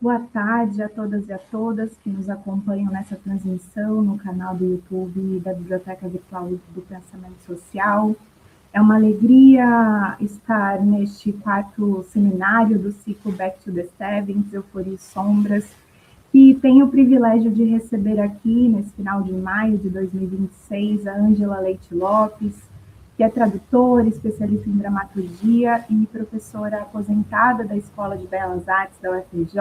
Boa tarde a todas e a todas que nos acompanham nessa transmissão no canal do YouTube da Biblioteca Virtual do Pensamento Social. É uma alegria estar neste quarto seminário do ciclo Back to the Sevens, Euforia e Sombras, e tenho o privilégio de receber aqui, nesse final de maio de 2026, a Ângela Leite Lopes, que é tradutora, especialista em dramaturgia e professora aposentada da Escola de Belas Artes da UFRJ,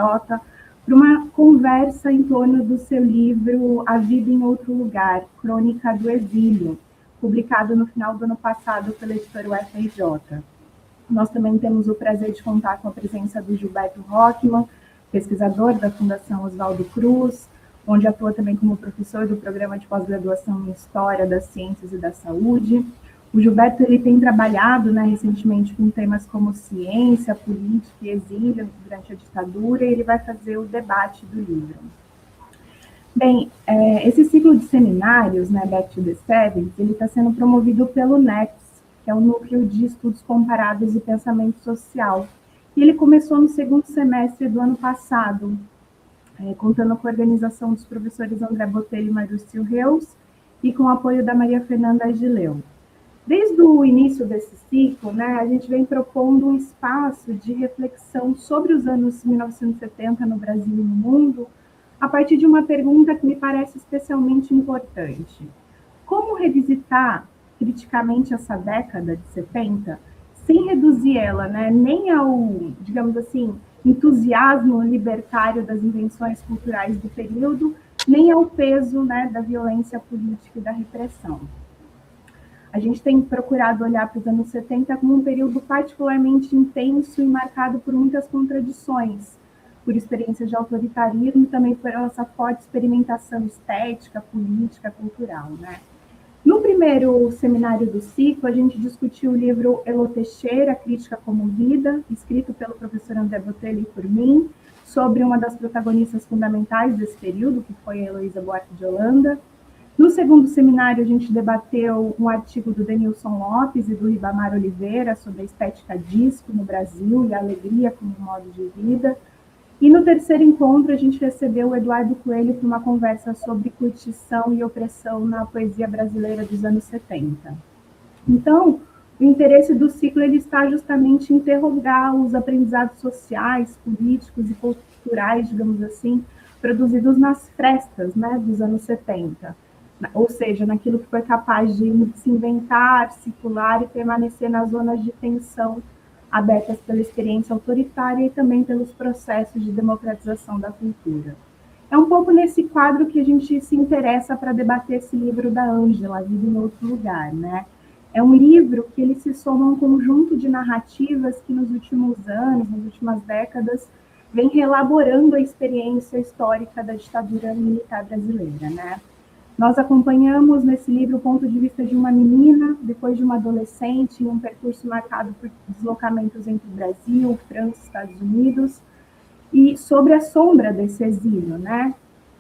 para uma conversa em torno do seu livro A Vida em Outro Lugar, Crônica do Exílio, publicado no final do ano passado pela editora UFRJ. Nós também temos o prazer de contar com a presença do Gilberto Rockman, pesquisador da Fundação Oswaldo Cruz, onde atua também como professor do programa de pós-graduação em História das Ciências e da Saúde. O Gilberto ele tem trabalhado recentemente com temas como ciência, política e exílio durante a ditadura, e ele vai fazer o debate do livro. Bem, esse ciclo de seminários, Back to the Sevens, ele está sendo promovido pelo NECS, que é o Núcleo de Estudos Comparados e Pensamento Social. E ele começou no segundo semestre do ano passado, contando com a organização dos professores André Botelho e Marúcio Reus, e com o apoio da Maria Fernanda Agileu. Desde o início desse ciclo, a gente vem propondo um espaço de reflexão sobre os anos 1970 no Brasil e no mundo, a partir de uma pergunta que me parece especialmente importante. Como revisitar criticamente essa década de 70, sem reduzir ela nem ao, digamos assim, entusiasmo libertário das invenções culturais do período, nem ao peso da violência política e da repressão. A gente tem procurado olhar para os anos 70 como um período particularmente intenso e marcado por muitas contradições, por experiências de autoritarismo e também por essa forte experimentação estética, política, cultural. No primeiro seminário do ciclo, a gente discutiu o livro Elô Teixeira, Crítica como Vida, escrito pelo professor André Botelho e por mim, sobre uma das protagonistas fundamentais desse período, que foi a Heloísa Buarque de Holanda. No segundo seminário, a gente debateu um artigo do Denilson Lopes e do Ribamar Oliveira sobre a estética disco no Brasil e a alegria como modo de vida. E no terceiro encontro, a gente recebeu o Eduardo Coelho para uma conversa sobre curtição e opressão na poesia brasileira dos anos 70. Então, o interesse do ciclo ele está justamente em interrogar os aprendizados sociais, políticos e culturais, digamos assim, produzidos nas frestas dos anos 70. Ou seja, naquilo que foi capaz de se inventar, circular e permanecer nas zonas de tensão abertas pela experiência autoritária e também pelos processos de democratização da cultura. É um pouco nesse quadro que a gente se interessa para debater esse livro da Ângela, A Vida em Outro Lugar. É um livro que ele se soma a um conjunto de narrativas que nos últimos anos, nas últimas décadas, vem reelaborando a experiência histórica da ditadura militar brasileira. Nós acompanhamos nesse livro o ponto de vista de uma menina, depois de uma adolescente, em um percurso marcado por deslocamentos entre o Brasil, França, Estados Unidos, e sobre a sombra desse exílio.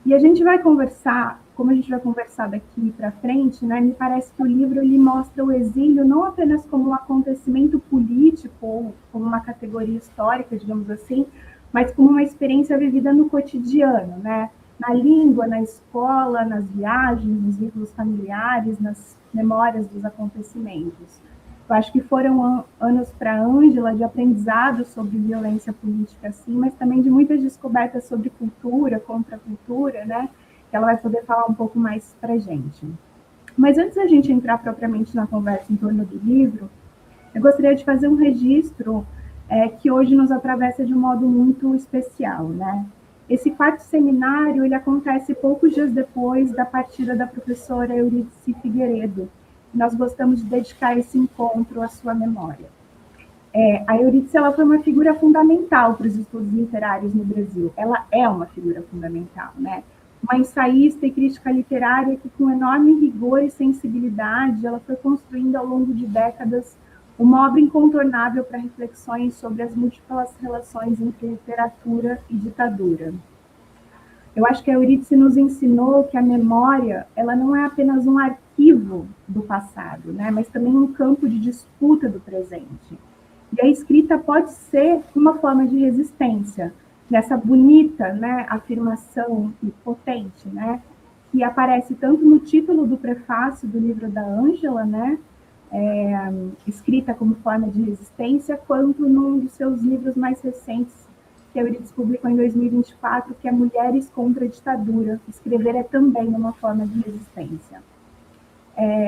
E a gente vai conversar, como a gente vai conversar daqui para frente, me parece que o livro ele mostra o exílio não apenas como um acontecimento político, ou como uma categoria histórica, digamos assim, mas como uma experiência vivida no cotidiano, na língua, na escola, nas viagens, nos vínculos familiares, nas memórias dos acontecimentos. Eu acho que foram anos para a Ângela de aprendizado sobre violência política, sim, mas também de muitas descobertas sobre cultura, contracultura, que ela vai poder falar um pouco mais para a gente. Mas antes da gente entrar propriamente na conversa em torno do livro, eu gostaria de fazer um registro que hoje nos atravessa de um modo muito especial, Esse quarto seminário ele acontece poucos dias depois da partida da professora Eurídice Figueiredo. Nós gostamos de dedicar esse encontro à sua memória. A Eurídice ela foi uma figura fundamental para os estudos literários no Brasil. Ela é uma figura fundamental, Uma ensaísta e crítica literária que, com enorme rigor e sensibilidade, ela foi construindo ao longo de décadas uma obra incontornável para reflexões sobre as múltiplas relações entre literatura e ditadura. Eu acho que a Eurídice nos ensinou que a memória ela não é apenas um arquivo do passado, mas também um campo de disputa do presente. E a escrita pode ser uma forma de resistência, nessa bonita, né, afirmação e potente, né, que aparece tanto no título do prefácio do livro da Ângela, né, escrita como forma de resistência, quanto num dos seus livros mais recentes, que a Euridice publicou em 2024, que é Mulheres contra a Ditadura. Escrever é também uma forma de resistência.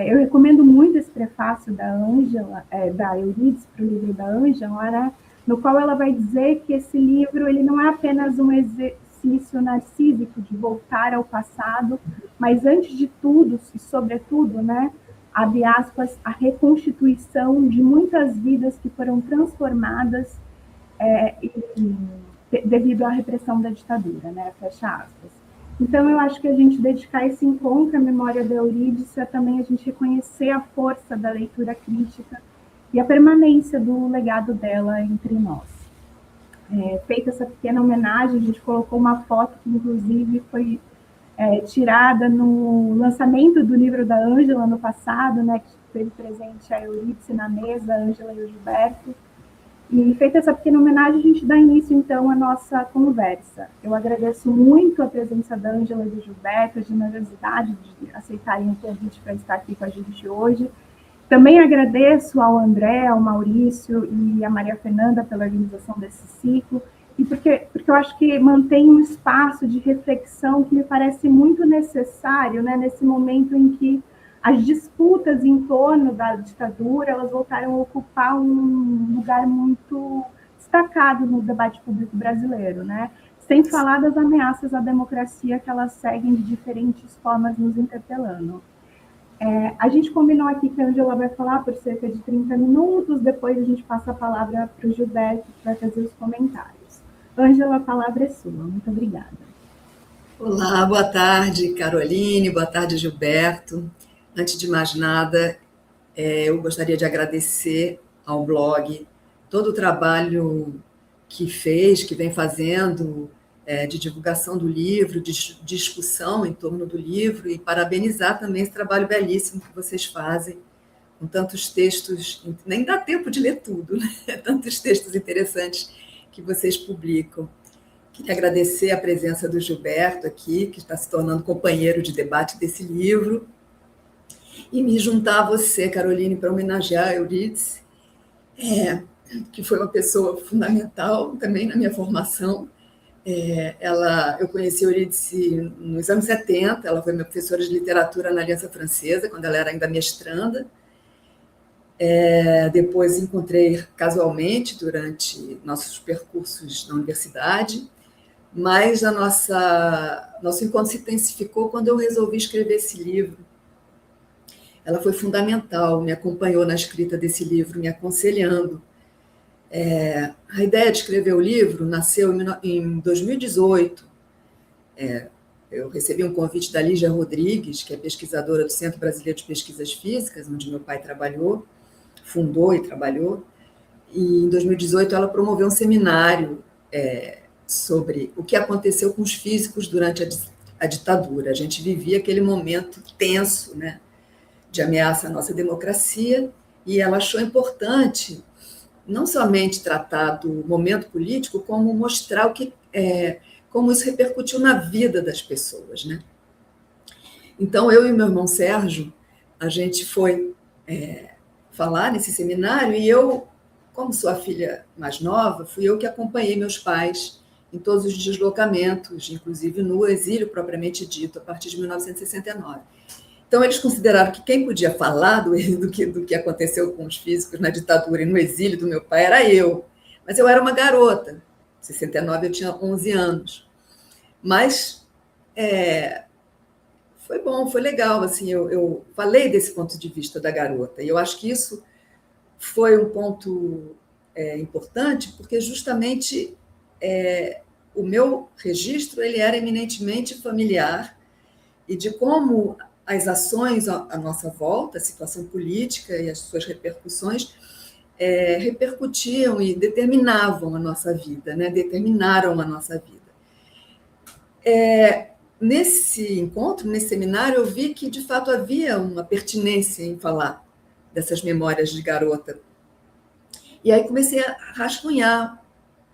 Eu recomendo muito esse prefácio da Ângela, da Euridice, para o livro da Ângela, né, no qual ela vai dizer que esse livro ele não é apenas um exercício narcísico de voltar ao passado, mas antes de tudo e sobretudo, né, abre aspas, a reconstituição de muitas vidas que foram transformadas devido à repressão da ditadura, né, fecha aspas. Então, eu acho que a gente dedicar esse encontro à memória da Eurídice é também a gente reconhecer a força da leitura crítica e a permanência do legado dela entre nós. Feita essa pequena homenagem, a gente colocou uma foto que, inclusive, foi tirada no lançamento do livro da Ângela no passado, né, que teve presente a Eurídice na mesa, a Ângela e o Gilberto. E feita essa pequena homenagem, a gente dá início, então, à nossa conversa. Eu agradeço muito a presença da Ângela e do Gilberto, a generosidade de aceitarem o convite para estar aqui com a gente hoje. Também agradeço ao André, ao Maurício e à Maria Fernanda pela organização desse ciclo, e porque eu acho que mantém um espaço de reflexão que me parece muito necessário, né, nesse momento em que as disputas em torno da ditadura elas voltaram a ocupar um lugar muito destacado no debate público brasileiro, né? Sem falar das ameaças à democracia que elas seguem de diferentes formas nos interpelando. A gente combinou aqui que a Angela vai falar por cerca de 30 minutos, depois a gente passa a palavra para o Gilberto, que vai fazer os comentários. Ângela, a palavra é sua. Muito obrigada. Olá, boa tarde, Caroline, boa tarde, Gilberto. Antes de mais nada, eu gostaria de agradecer ao blog todo o trabalho que fez, que vem fazendo, de divulgação do livro, de discussão em torno do livro, e parabenizar também esse trabalho belíssimo que vocês fazem, com tantos textos, nem dá tempo de ler tudo, né? Tantos textos interessantes que vocês publicam. Queria agradecer a presença do Gilberto aqui, que está se tornando companheiro de debate desse livro, e me juntar a você, Caroline, para homenagear a Eurídice, que foi uma pessoa fundamental também na minha formação. Eu conheci a Eurídice nos anos 70, ela foi minha professora de literatura na Aliança Francesa, quando ela era ainda mestranda. Depois encontrei casualmente durante nossos percursos na universidade, mas nosso encontro se intensificou quando eu resolvi escrever esse livro. Ela foi fundamental, me acompanhou na escrita desse livro, me aconselhando. A ideia de escrever o livro nasceu em 2018. Eu recebi um convite da Lígia Rodrigues, que é pesquisadora do Centro Brasileiro de Pesquisas Físicas, onde meu pai trabalhou, fundou e trabalhou. E em 2018 ela promoveu um seminário sobre o que aconteceu com os físicos durante a ditadura. A gente vivia aquele momento tenso, né, de ameaça à nossa democracia, e ela achou importante não somente tratar do momento político, como mostrar como isso repercutiu na vida das pessoas, né? Então, eu e meu irmão Sérgio, a gente foi falar nesse seminário, e eu, como sou a filha mais nova, fui eu que acompanhei meus pais em todos os deslocamentos, inclusive no exílio propriamente dito, a partir de 1969. Então, eles consideraram que quem podia falar do que aconteceu com os físicos na ditadura e no exílio do meu pai era eu. Mas eu era uma garota. Em 69 eu tinha 11 anos. Mas foi bom, foi legal. Assim, eu falei desse ponto de vista da garota. E eu acho que isso foi um ponto importante, porque justamente o meu registro ele era eminentemente familiar, e de como as ações à nossa volta, a situação política e as suas repercussões, repercutiam e determinavam a nossa vida, né? Determinaram a nossa vida. Nesse encontro, nesse seminário, eu vi que, de fato, havia uma pertinência em falar dessas memórias de garota. E aí comecei a rascunhar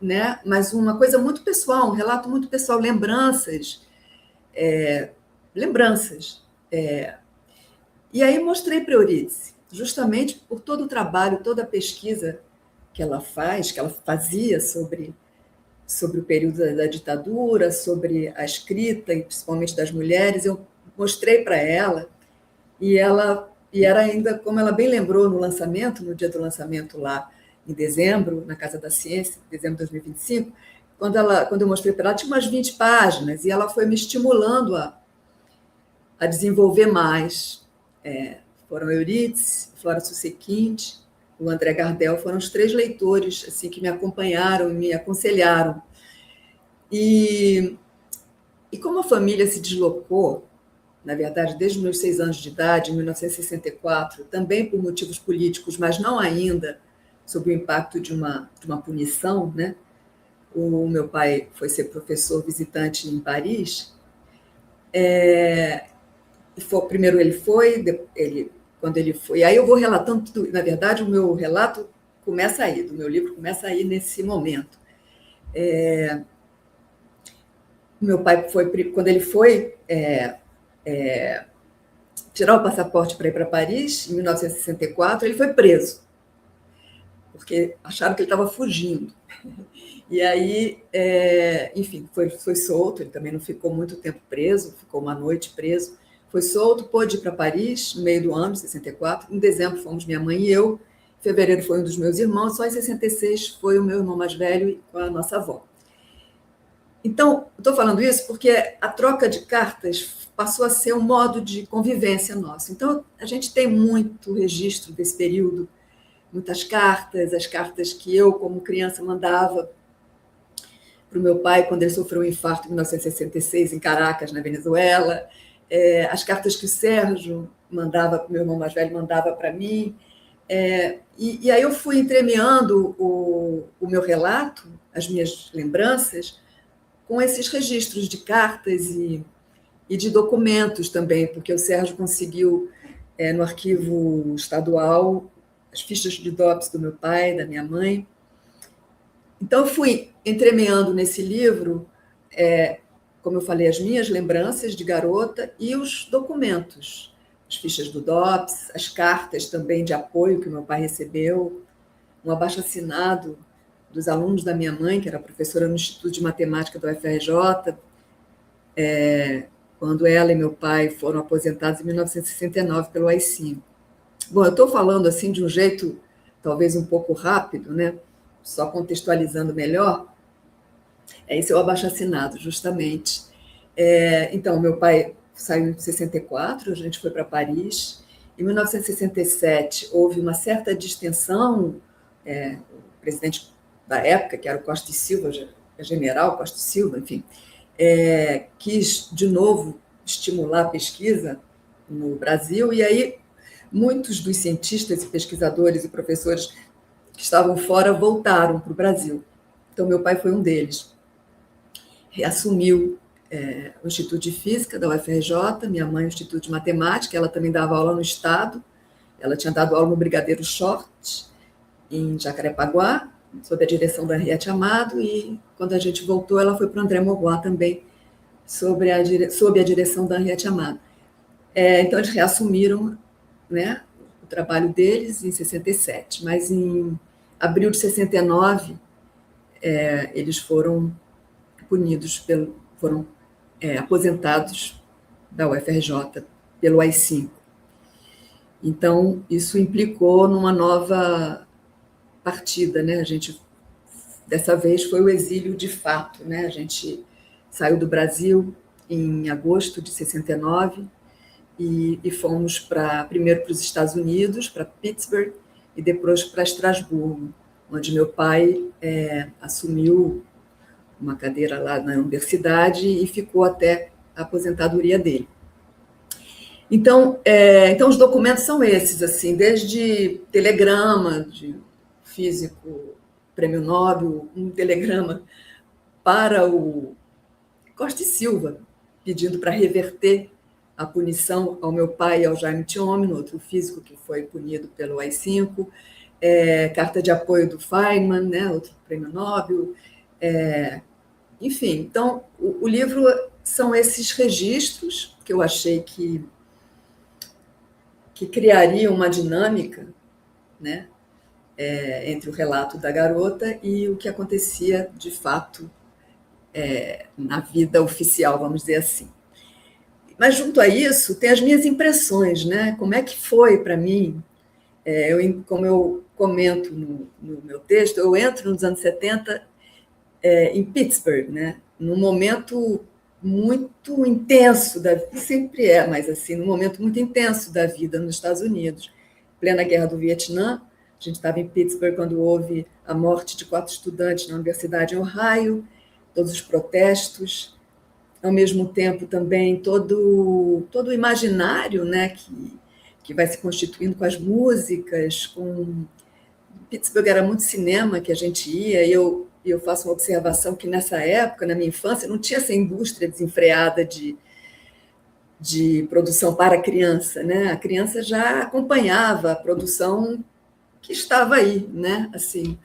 né? Mas uma coisa muito pessoal, um relato muito pessoal, lembranças. E aí mostrei para a Eurídice, justamente por todo o trabalho, toda a pesquisa que ela faz, que ela fazia sobre o período da ditadura, sobre a escrita, e principalmente das mulheres, eu mostrei para ela, e era ainda, como ela bem lembrou no lançamento, no dia do lançamento lá em dezembro, na Casa da Ciência, dezembro de 2025, quando eu mostrei para ela, tinha umas 20 páginas, e ela foi me estimulando a desenvolver mais. Foram Eurídice, Flora Susequinde, o André Gardel, foram os 3 leitores assim, que me acompanharam e me aconselharam. E como a família se deslocou, na verdade, desde os meus 6 anos de idade, em 1964, também por motivos políticos, mas não ainda sob o impacto de uma punição, né? O meu pai foi ser professor visitante em Paris. Primeiro quando ele foi. Aí eu vou relatando tudo. Na verdade, o meu relato começa aí, do meu livro começa aí nesse momento. Meu pai quando ele foi tirar o passaporte para ir para Paris, em 1964, ele foi preso, porque acharam que ele estava fugindo. E aí, enfim, foi solto, ele também não ficou muito tempo preso, ficou uma noite preso, foi solto, pôde ir para Paris no meio do ano, 64, em dezembro fomos minha mãe e eu, em fevereiro foi um dos meus irmãos, só em 66 foi o meu irmão mais velho com a nossa avó. Então, estou falando isso porque a troca de cartas passou a ser um modo de convivência nosso. Então, a gente tem muito registro desse período, muitas cartas, as cartas que eu, como criança, mandava para o meu pai quando ele sofreu um infarto em 1966 em Caracas, na Venezuela, as cartas que o Sérgio mandava para o meu irmão mais velho, mandava para mim. E aí eu fui entremeando o meu relato, as minhas lembranças, com esses registros de cartas e de documentos também, porque o Sérgio conseguiu, no arquivo estadual, as fichas de DOPS do meu pai, da minha mãe. Então, eu fui entremeando nesse livro, como eu falei, as minhas lembranças de garota e os documentos, as fichas do DOPS, as cartas também de apoio que o meu pai recebeu, um abaixo-assinado dos alunos da minha mãe, que era professora no Instituto de Matemática do UFRJ, quando ela e meu pai foram aposentados em 1969 pelo AI-5. Bom, eu estou falando assim de um jeito talvez um pouco rápido, né? Só contextualizando melhor. Esse é o abaixo-assinado, justamente. Então, meu pai saiu em 64, a gente foi para Paris. Em 1967, houve uma certa distensão. O presidente da época, que era o Costa e Silva, general Costa e Silva, enfim, quis, de novo, estimular a pesquisa no Brasil, e aí muitos dos cientistas e pesquisadores e professores que estavam fora voltaram para o Brasil. Então, meu pai foi um deles. Reassumiu o Instituto de Física da UFRJ, minha mãe o Instituto de Matemática, ela também dava aula no Estado, ela tinha dado aula no Brigadeiro Short, em Jacarepaguá, sob a direção da Henriette Amado, e quando a gente voltou, ela foi para o André Maurois também, sob a direção da Henriette Amado. Então, eles reassumiram, né, o trabalho deles em 67, mas em abril de 69, eles foram punidos, foram aposentados da UFRJ pelo AI-5. Então, isso implicou numa nova partida, né? A gente, dessa vez, foi o exílio de fato, né? A gente saiu do Brasil em agosto de 69 e fomos primeiro para os Estados Unidos, para Pittsburgh, e depois para Estrasburgo, onde meu pai assumiu uma cadeira lá na universidade e ficou até a aposentadoria dele. Então, os documentos são esses, assim, desde telegrama de físico prêmio Nobel, um telegrama para o Costa e Silva, pedindo para reverter a punição ao meu pai e ao Jaime Tiomin, outro físico que foi punido pelo AI-5, carta de apoio do Feynman, né, outro prêmio Nobel, Enfim, então, o livro são esses registros que eu achei que criariam uma dinâmica, né, entre o relato da garota e o que acontecia de fato na vida oficial, vamos dizer assim. Mas, junto a isso, tem as minhas impressões, né? Como é que foi para mim? Como eu comento no meu texto, eu entro nos anos 70 em Pittsburgh, né? Num momento muito intenso da vida, sempre mas assim, num momento muito intenso da vida nos Estados Unidos, plena guerra do Vietnã. A gente estava em Pittsburgh quando houve a morte de 4 estudantes na universidade em Ohio, todos os protestos, ao mesmo tempo também todo o imaginário, né, que vai se constituindo com as músicas, com Pittsburgh era muito cinema que a gente ia, e eu faço uma observação que nessa época, na minha infância, não tinha essa indústria desenfreada de produção para a criança, né? A criança já acompanhava a produção que estava aí, né? Assim,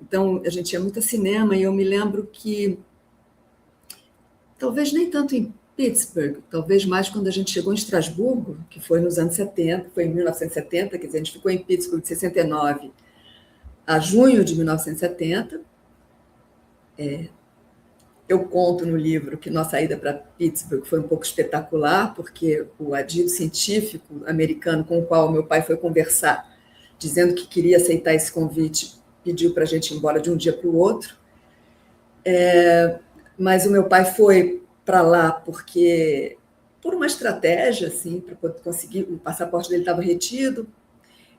então a gente ia muito a cinema, e eu me lembro que talvez nem tanto em Pittsburgh, talvez mais quando a gente chegou em Estrasburgo, que foi nos anos 70, foi em 1970, quer dizer, a gente ficou em Pittsburgh de 69 a junho de 1970. Eu conto no livro que nossa ida para Pittsburgh foi um pouco espetacular, porque o adido científico americano com o qual meu pai foi conversar, dizendo que queria aceitar esse convite, pediu para a gente ir embora de um dia para o outro. Mas o meu pai foi para lá porque, por uma estratégia, assim, para conseguir, o passaporte dele estava retido,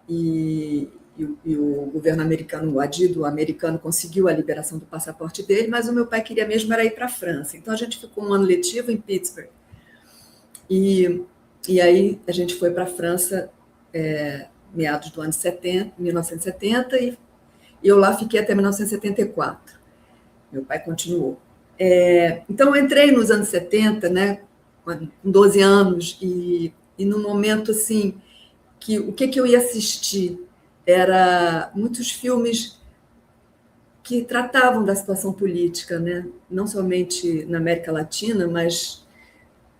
e o governo americano, o adido americano, conseguiu a liberação do passaporte dele, mas o meu pai queria mesmo era ir para a França. Então a gente ficou um ano letivo em Pittsburgh. E aí a gente foi para a França meados do ano 70, 1970, e eu lá fiquei até 1974. Meu pai continuou. Então eu entrei nos anos 70, né, com 12 anos, e num momento assim, que o que eu ia assistir era muitos filmes que tratavam da situação política, né? Não somente na América Latina, mas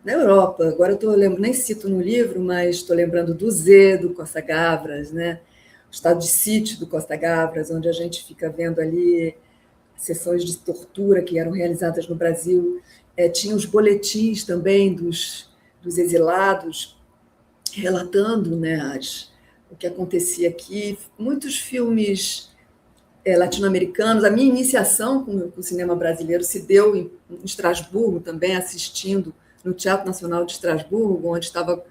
na Europa. Agora eu estou lembrando, nem cito no livro, mas estou lembrando do Z, do Costa Gavras, né? O estado de sítio do Costa Gavras, onde a gente fica vendo ali sessões de tortura que eram realizadas no Brasil. Tinha os boletins também dos exilados, relatando, né, o que acontecia aqui. Muitos filmes latino-americanos. A minha iniciação com o cinema brasileiro se deu em Estrasburgo também, assistindo no Teatro Nacional de Estrasburgo, onde estava,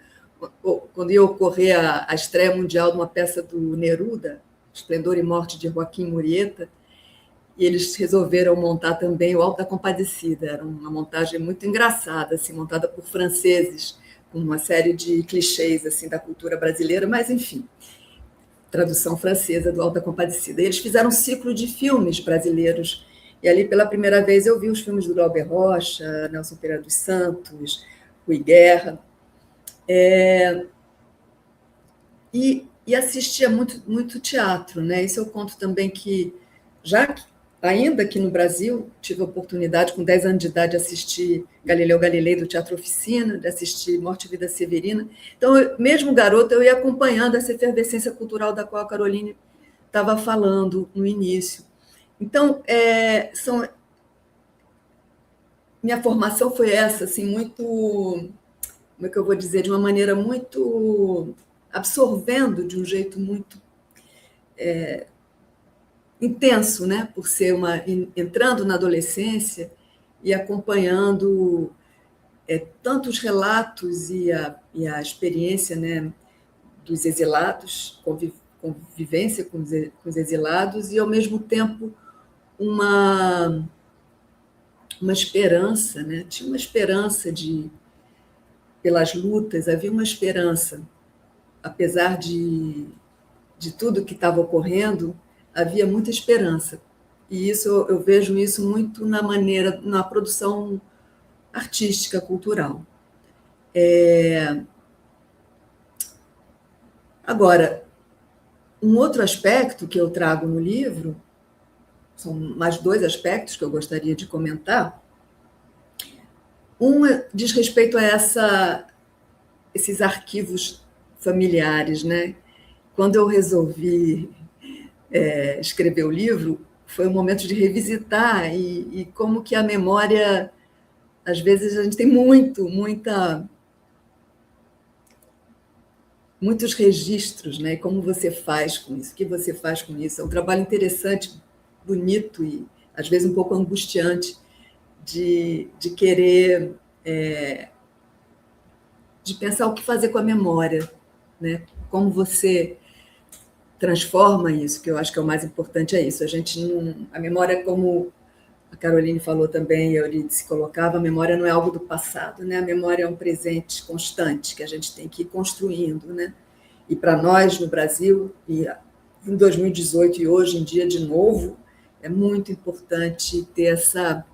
quando ia ocorrer a estreia mundial de uma peça do Neruda, Esplendor e Morte de Joaquim Murieta, e eles resolveram montar também o Alto da Compadecida. Era uma montagem muito engraçada, assim, montada por franceses, com uma série de clichês assim, da cultura brasileira, mas, enfim, tradução francesa do Alto da Compadecida. E eles fizeram um ciclo de filmes brasileiros, e ali, pela primeira vez, eu vi os filmes do Glauber Rocha, Nelson Pereira dos Santos, Rui Guerra, e assistia muito teatro, né? Isso eu conto também que, ainda aqui no Brasil, tive a oportunidade, com 10 anos de idade, de assistir Galileu Galilei, do Teatro Oficina, de assistir Morte e Vida Severina. Então, mesmo garota, eu ia acompanhando essa efervescência cultural da qual a Caroline estava falando no início. Então, minha formação foi essa, assim, muito, como é que eu vou dizer, de uma maneira muito absorvendo de um jeito muito intenso, né? Por ser entrando na adolescência e acompanhando tanto os relatos e a experiência, né, dos exilados, convivência com os exilados, e ao mesmo tempo uma esperança, né? Tinha uma esperança pelas lutas, havia uma esperança, apesar de tudo que estava ocorrendo, havia muita esperança. E isso eu vejo isso muito na produção artística, cultural. Agora, um outro aspecto que eu trago no livro são mais dois aspectos que eu gostaria de comentar. Diz respeito a esses arquivos familiares, né? Quando eu resolvi escrever o livro, foi um momento de revisitar e como que a memória, às vezes a gente tem muitos registros, né? E como você faz com isso? O que você faz com isso? É um trabalho interessante, bonito e às vezes um pouco angustiante de querer de pensar o que fazer com a memória, né? Como você transforma isso, que eu acho que é o mais importante é isso. A memória, como a Caroline falou também, e a Eurídice colocava, a memória não é algo do passado, né? A memória é um presente constante que a gente tem que ir construindo, né? E para nós, no Brasil, e em 2018 e hoje em dia de novo, é muito importante ter essa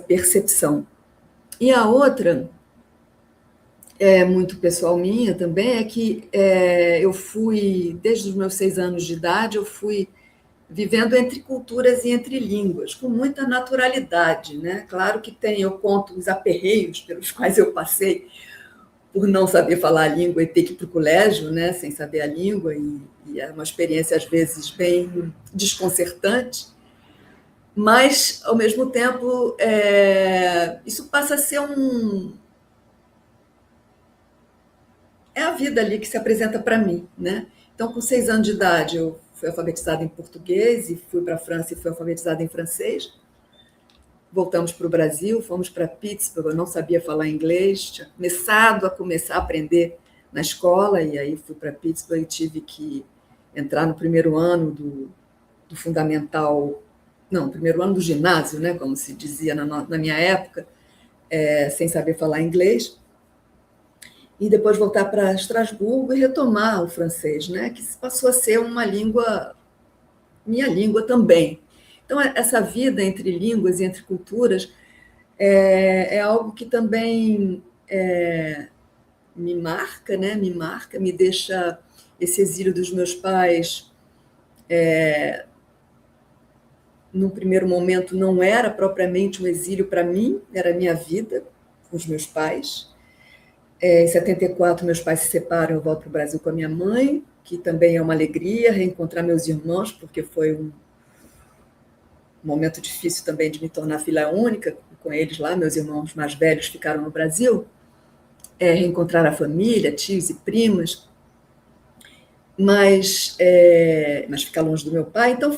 percepção. E a outra, muito pessoal minha também, é que eu fui, desde os meus 6 anos de idade, eu fui vivendo entre culturas e entre línguas, com muita naturalidade, né? Claro que eu conto os aperreios pelos quais eu passei por não saber falar a língua e ter que ir para o colégio, né, sem saber a língua, e é uma experiência, às vezes, bem desconcertante, mas, ao mesmo tempo, isso passa a ser é a vida ali que se apresenta para mim, né? Então, com 6 anos de idade, eu fui alfabetizada em português e fui para a França e fui alfabetizada em francês. Voltamos para o Brasil, fomos para Pittsburgh, eu não sabia falar inglês, tinha começado a aprender na escola, e aí fui para Pittsburgh e tive que entrar no primeiro ano do fundamental, não, primeiro ano do ginásio, né, como se dizia na minha época, sem saber falar inglês, e depois voltar para Estrasburgo e retomar o francês, né, que passou a ser uma língua, minha língua também. Então, essa vida entre línguas e entre culturas é algo que também me marca, né? Me deixa esse exílio dos meus pais. Num primeiro momento, não era propriamente um exílio para mim, era a minha vida com os meus pais. Em 74, meus pais se separam, eu volto para o Brasil com a minha mãe, que também é uma alegria reencontrar meus irmãos, porque foi um momento difícil também de me tornar filha única com eles lá, meus irmãos mais velhos ficaram no Brasil, reencontrar a família, tios e primas, mas ficar longe do meu pai, então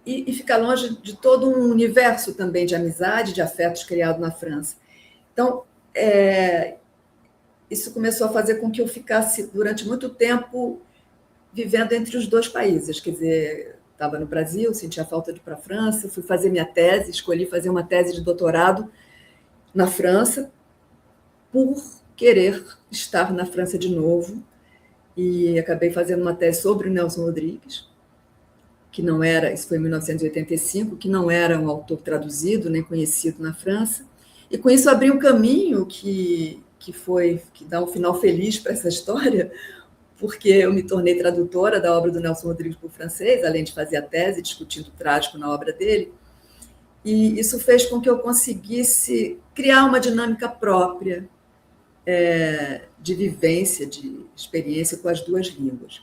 e ficar longe de todo um universo também de amizade, de afetos criado na França. Então, isso começou a fazer com que eu ficasse durante muito tempo vivendo entre os dois países, quer dizer, estava no Brasil, sentia falta de ir para a França, fui fazer minha tese, escolhi fazer uma tese de doutorado na França, por querer estar na França de novo, e acabei fazendo uma tese sobre o Nelson Rodrigues, que não era, isso foi em 1985, que não era um autor traduzido, nem conhecido na França, e com isso abri um caminho que dá um final feliz para essa história, porque eu me tornei tradutora da obra do Nelson Rodrigues para o francês, além de fazer a tese, discutindo o trágico na obra dele, e isso fez com que eu conseguisse criar uma dinâmica própria de vivência, de experiência com as duas línguas.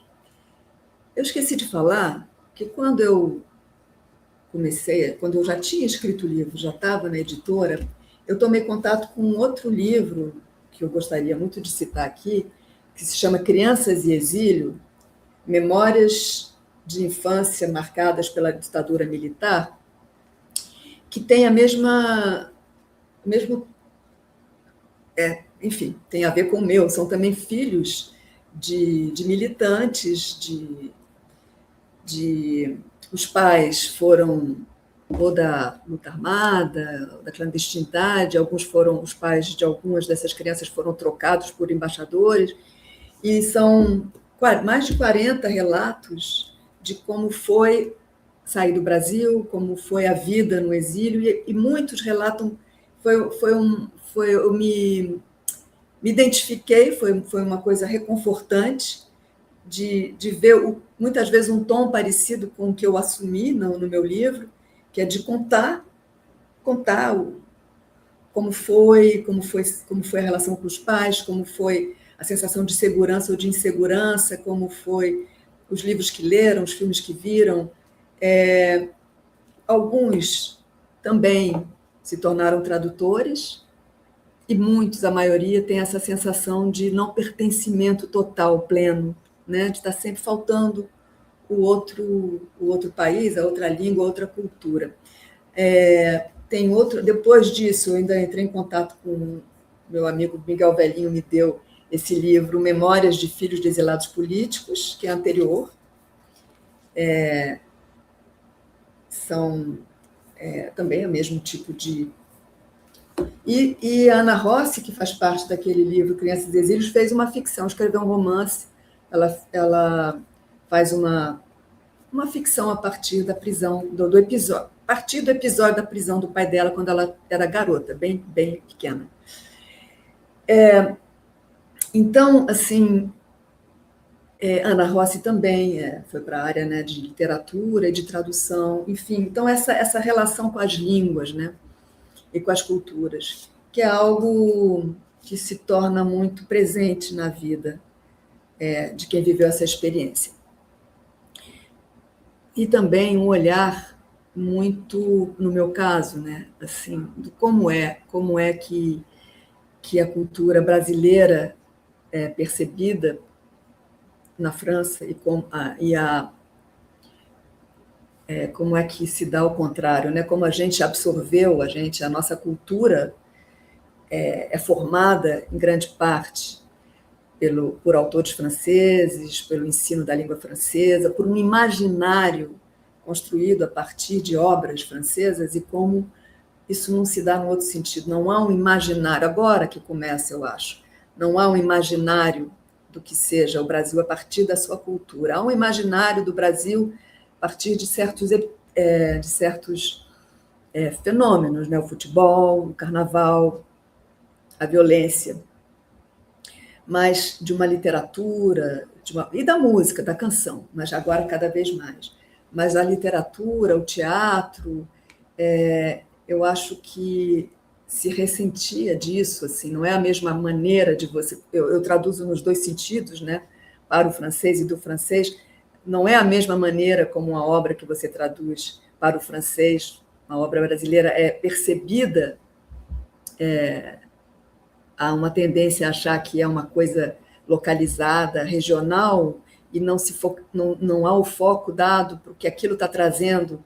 Eu esqueci de falar que quando eu já tinha escrito o livro, já estava na editora, eu tomei contato com um outro livro que eu gostaria muito de citar aqui, que se chama Crianças e Exílio, Memórias de Infância Marcadas pela Ditadura Militar, que tem enfim, tem a ver com o meu, são também filhos de militantes, os pais foram ou da luta armada, da clandestinidade, os pais de algumas dessas crianças foram trocados por embaixadores, e são mais de 40 relatos de como foi sair do Brasil, como foi a vida no exílio, e muitos relatam, eu me identifiquei, foi uma coisa reconfortante, de ver muitas vezes um tom parecido com o que eu assumi no meu livro, que é de contar como foi a relação com os pais, como foi a sensação de segurança ou de insegurança, como foi os livros que leram, os filmes que viram. Alguns também se tornaram tradutores, e muitos, a maioria, tem essa sensação de não pertencimento total, pleno, né? De estar sempre faltando o outro país, a outra língua, a outra cultura. Depois disso, eu ainda entrei em contato com meu amigo Miguel Velhinho, me deu esse livro, Memórias de Filhos de Exilados Políticos, que é anterior. Também é o mesmo tipo de... E a Ana Rossi, que faz parte daquele livro Crianças e Exílios, fez uma ficção, escreveu um romance. Ela faz uma ficção a partir da prisão, do episódio, a partir do episódio da prisão do pai dela, quando ela era garota, bem pequena. Então, assim, Ana Rossi também foi para a área, né, de literatura e de tradução, enfim. Então, essa relação com as línguas, né, e com as culturas, que é algo que se torna muito presente na vida de quem viveu essa experiência. E também um olhar muito, no meu caso, né, assim, do como é que a cultura brasileira é percebida na França e como é que se dá ao contrário, né? Como a gente absorveu, a nossa cultura é formada em grande parte por autores franceses, pelo ensino da língua francesa, por um imaginário construído a partir de obras francesas, e como isso não se dá no outro sentido. Não há um imaginário, agora que começa, eu acho, não há um imaginário do que seja o Brasil a partir da sua cultura. Há um imaginário do Brasil a partir de certos fenômenos, né? O futebol, o carnaval, a violência, mas de uma literatura, e da música, da canção, mas agora cada vez mais. Mas a literatura, o teatro, eu acho que se ressentia disso, assim, não é a mesma maneira de você... Eu traduzo nos dois sentidos, né? Para o francês e do francês, não é a mesma maneira como uma obra que você traduz para o francês, uma obra brasileira é percebida, há uma tendência a achar que é uma coisa localizada, regional, e não há o foco dado para o que aquilo está trazendo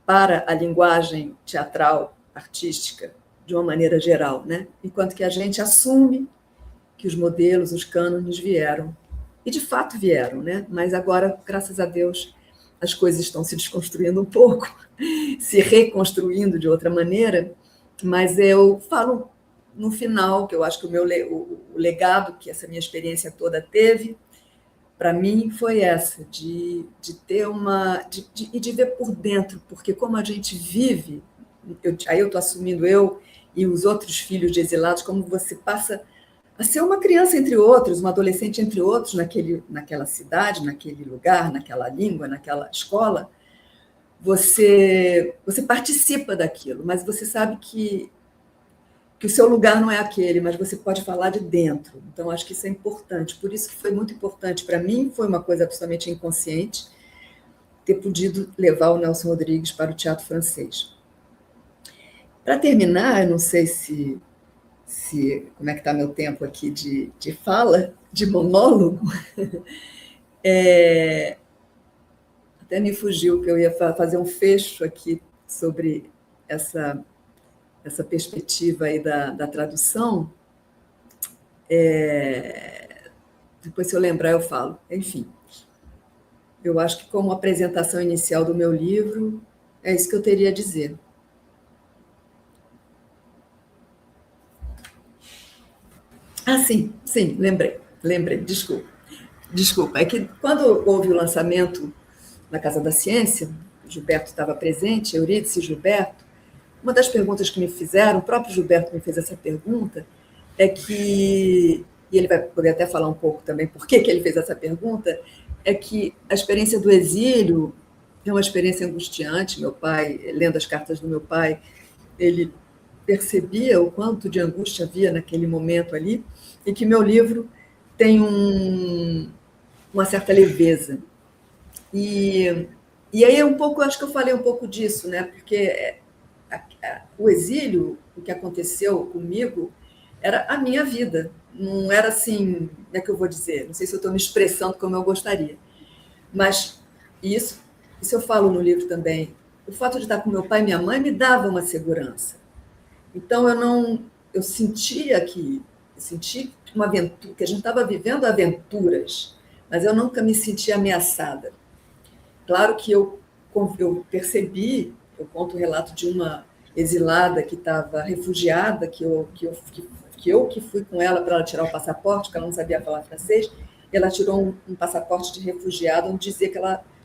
para a linguagem teatral, artística, de uma maneira geral, né? Enquanto que a gente assume que os modelos, os cânones vieram. E, de fato, vieram, né? Mas agora, graças a Deus, as coisas estão se desconstruindo um pouco, se reconstruindo de outra maneira, mas eu falo no final, que eu acho que o legado que essa minha experiência toda teve, para mim, foi essa, de ter de ver por dentro, porque como a gente vive, aí eu estou assumindo eu e os outros filhos de exilados, como você passa a ser uma criança entre outros, uma adolescente entre outros, naquela cidade, naquele lugar, naquela língua, naquela escola, você participa daquilo, mas você sabe que o seu lugar não é aquele, mas você pode falar de dentro. Então, acho que isso é importante. Por isso que foi muito importante para mim, foi uma coisa absolutamente inconsciente, ter podido levar o Nelson Rodrigues para o teatro francês. Para terminar, eu não sei como é que está meu tempo aqui de fala, de monólogo. Até me fugiu que eu ia fazer um fecho aqui sobre essa perspectiva aí da tradução. Depois, se eu lembrar, eu falo. Enfim, eu acho que como apresentação inicial do meu livro, é isso que eu teria a dizer. Sim, lembrei, desculpa. É que quando houve o lançamento na Casa da Ciência, Gilberto estava presente, Eurídice e Gilberto, uma das perguntas que me fizeram, o próprio Gilberto me fez essa pergunta, é que e ele vai poder até falar um pouco também por que ele fez essa pergunta, é que a experiência do exílio é uma experiência angustiante. Meu pai, lendo as cartas do meu pai, ele percebia o quanto de angústia havia naquele momento ali, e que meu livro tem uma certa leveza. E aí um pouco, acho que eu falei um pouco disso, né? Porque o exílio, o que aconteceu comigo, era a minha vida. Não era assim, como é que eu vou dizer? Não sei se eu estou me expressando como eu gostaria. Mas isso eu falo no livro também. O fato de estar com meu pai e minha mãe me dava uma segurança. Então eu senti uma aventura, que a gente estava vivendo aventuras, mas eu nunca me senti ameaçada. Claro que eu percebi, eu conto o relato de uma exilada que estava refugiada, que fui com ela para ela tirar o passaporte, porque ela não sabia falar francês, e ela tirou um passaporte de refugiada, onde dizia que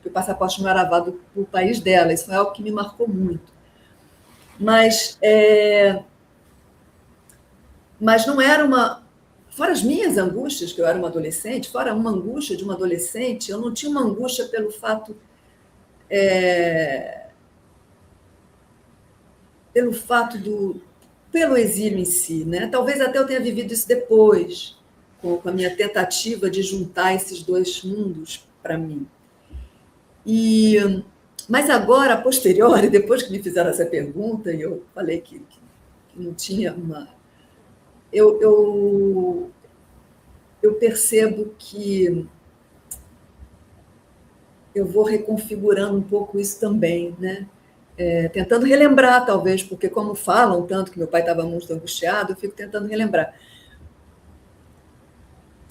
o passaporte não era válido para o país dela. Isso foi algo que me marcou muito. Mas não era uma... Fora as minhas angústias, que eu era uma adolescente, fora uma angústia de uma adolescente, eu não tinha uma angústia pelo fato... pelo exílio em si, né? Talvez até eu tenha vivido isso depois, com a minha tentativa de juntar esses dois mundos para mim. Mas agora, a posteriori, depois que me fizeram essa pergunta, e eu falei que não tinha uma... Eu percebo que eu vou reconfigurando um pouco isso também, né? Tentando relembrar, talvez, porque como falam tanto que meu pai estava muito angustiado, eu fico tentando relembrar.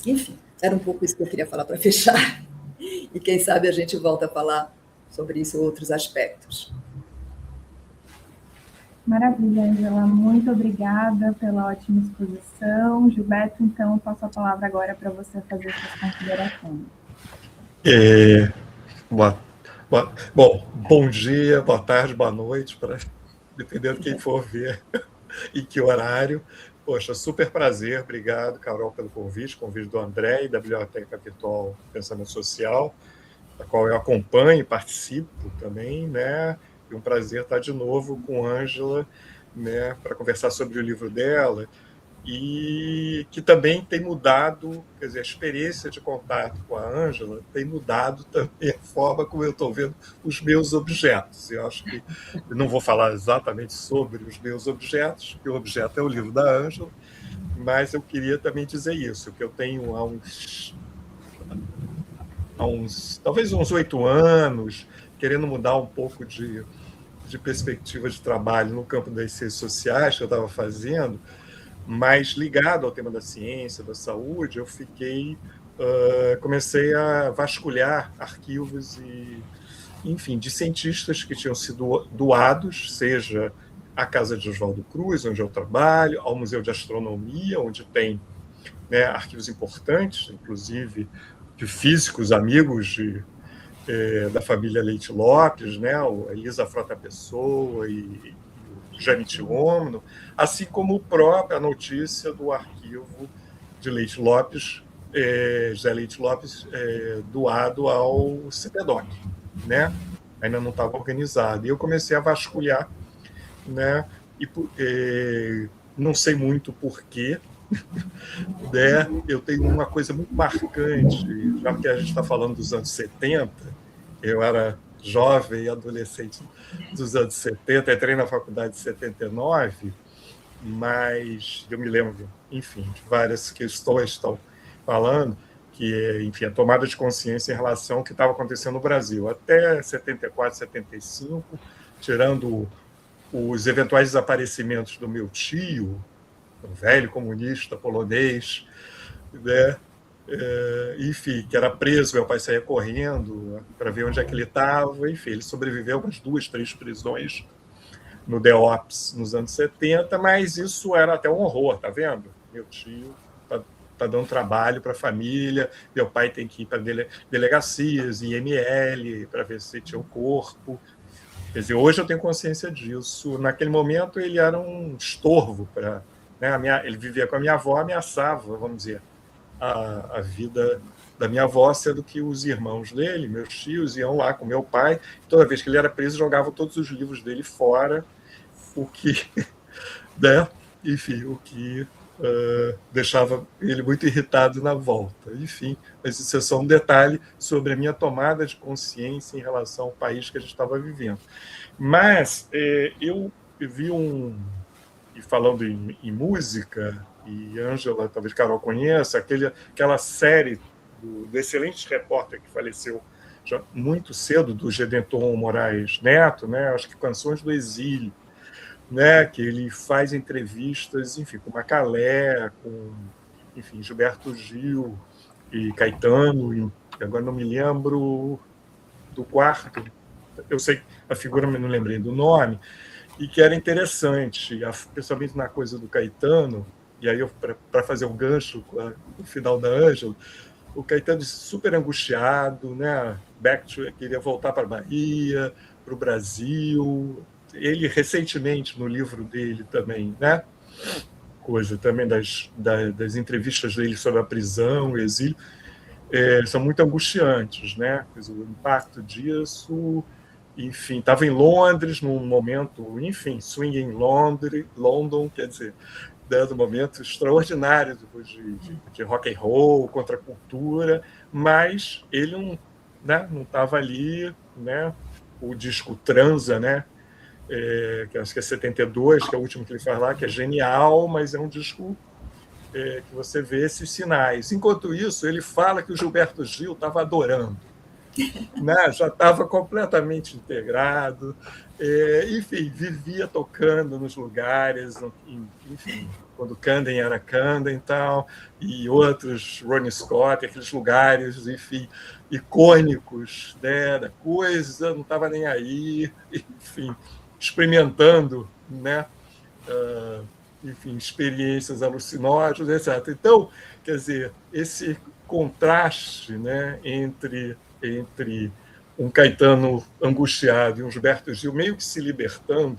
Enfim, era um pouco isso que eu queria falar para fechar. E quem sabe a gente volta a falar sobre isso ou outros aspectos. Maravilha, Ângela. Muito obrigada pela ótima exposição. Gilberto, então, eu passo a palavra agora para você fazer suas considerações. Bom dia, boa tarde, boa noite, dependendo de quem for ver e que horário. Poxa, super prazer, obrigado, Carol, pelo convite do André e da Biblioteca Virtual Pensamento Social, da qual eu acompanho e participo também, né? E um prazer estar de novo com a Ângela, né, para conversar sobre o livro dela, e que também tem mudado, quer dizer, a experiência de contato com a Ângela tem mudado também a forma como eu estou vendo os meus objetos. Eu acho que eu não vou falar exatamente sobre os meus objetos, porque o objeto é o livro da Ângela, mas eu queria também dizer isso, que eu tenho talvez uns 8 anos, querendo mudar um pouco de perspectiva de trabalho no campo das ciências sociais que eu estava fazendo, mas ligado ao tema da ciência, da saúde, eu comecei a vasculhar arquivos enfim, de cientistas que tinham sido doados, seja à Casa de Oswaldo Cruz, onde eu trabalho, ao Museu de Astronomia, onde tem, né, arquivos importantes, inclusive de físicos amigos da família Leite Lopes, né, a Elisa Frota Pessoa e Janete Omno, assim como a notícia do arquivo de Leite Lopes, José Leite Lopes, doado ao CPDOC, né? Ainda não estava organizado. E eu comecei a vasculhar, né? E não sei muito porquê, né? Eu tenho uma coisa muito marcante, já que a gente está falando dos anos 70, eu era jovem e adolescente dos anos 70, entrei na faculdade em 79, mas eu me lembro, enfim, de várias questões estão falando, que, enfim, a tomada de consciência em relação ao que estava acontecendo no Brasil. Até 74, 75, tirando os eventuais desaparecimentos do meu tio, um velho comunista polonês, né? Enfim, que era preso, meu pai saía correndo para ver onde é que ele estava, enfim, ele sobreviveu umas 2, 3 prisões no DEOPS nos anos 70, mas isso era até um horror, tá vendo? Meu tio tá dando trabalho para a família, meu pai tem que ir para delegacias, IML, para ver se tinha o corpo. Quer dizer, hoje eu tenho consciência disso. Naquele momento ele era um estorvo para... Né, ele vivia com a minha avó, ameaçava, vamos dizer, a vida da minha avó, sendo que os irmãos dele, meus tios, iam lá com meu pai. Toda vez que ele era preso, jogavam todos os livros dele fora, o que, né? Enfim, o que deixava ele muito irritado na volta. Enfim, mas isso é só um detalhe sobre a minha tomada de consciência em relação ao país que a gente estava vivendo. Mas eu vi e falando em música, e Ângela, talvez Carol conheça, aquela série do excelente repórter que faleceu já muito cedo, do Gedenton Moraes Neto, né? Acho que Canções do Exílio, né? Que ele faz entrevistas, enfim, com Macalé, com, enfim, Gilberto Gil e Caetano, e agora não me lembro do quarto, eu sei a figura, mas não lembrei do nome, e que era interessante, principalmente na coisa do Caetano, e aí para fazer um gancho com o final da Ângela, o Caetano super angustiado, né? Queria voltar para a Bahia, para o Brasil. Ele recentemente no livro dele também, né? Coisa também das entrevistas dele sobre a prisão, o exílio, são muito angustiantes, né? O impacto disso. Enfim, estava em Londres num momento, enfim, swing em London, quer dizer, dando um momento extraordinário de rock and roll, contracultura, mas ele não estava ali, né? O disco Transa, né? Que acho que é 72, que é o último que ele faz lá, que é genial, mas é um disco que você vê esses sinais. Enquanto isso, ele fala que o Gilberto Gil estava adorando, né? Já estava completamente integrado, enfim, vivia tocando nos lugares, enfim, quando Camden era Camden e tal, e outros, Ronnie Scott, aqueles lugares, enfim, icônicos, né, da coisa, não estava nem aí, enfim, experimentando, né, enfim, experiências alucinógenas, etc. Então, quer dizer, esse contraste, né, entre um Caetano angustiado e um Gilberto Gil meio que se libertando,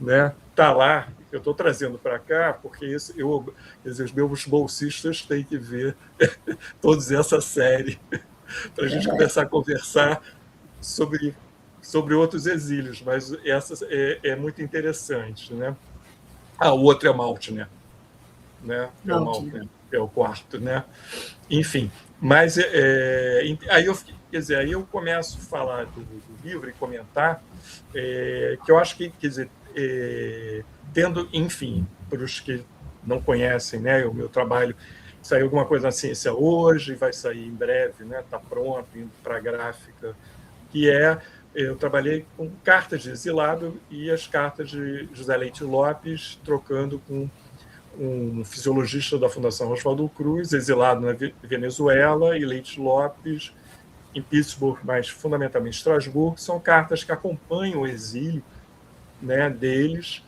né? Tá lá. Eu estou trazendo para cá porque quer dizer, os meus bolsistas têm que ver todos essa série para a gente começar a conversar sobre outros exílios, mas essa é muito interessante, né? O outro é Maltner, né? É o Maltner, é o quarto, né? Enfim, mas aí eu começo a falar do livro e comentar que eu acho que, quer dizer, tendo, enfim, para os que não conhecem, né, o meu trabalho, saiu alguma coisa na Ciência Hoje, vai sair em breve, né, está pronto, indo para a gráfica, que eu trabalhei com cartas de exilado e as cartas de José Leite Lopes, trocando com um fisiologista da Fundação Oswaldo Cruz, exilado na Venezuela, e Leite Lopes em Pittsburgh, mas fundamentalmente Estrasburgo. São cartas que acompanham o exílio, né, deles,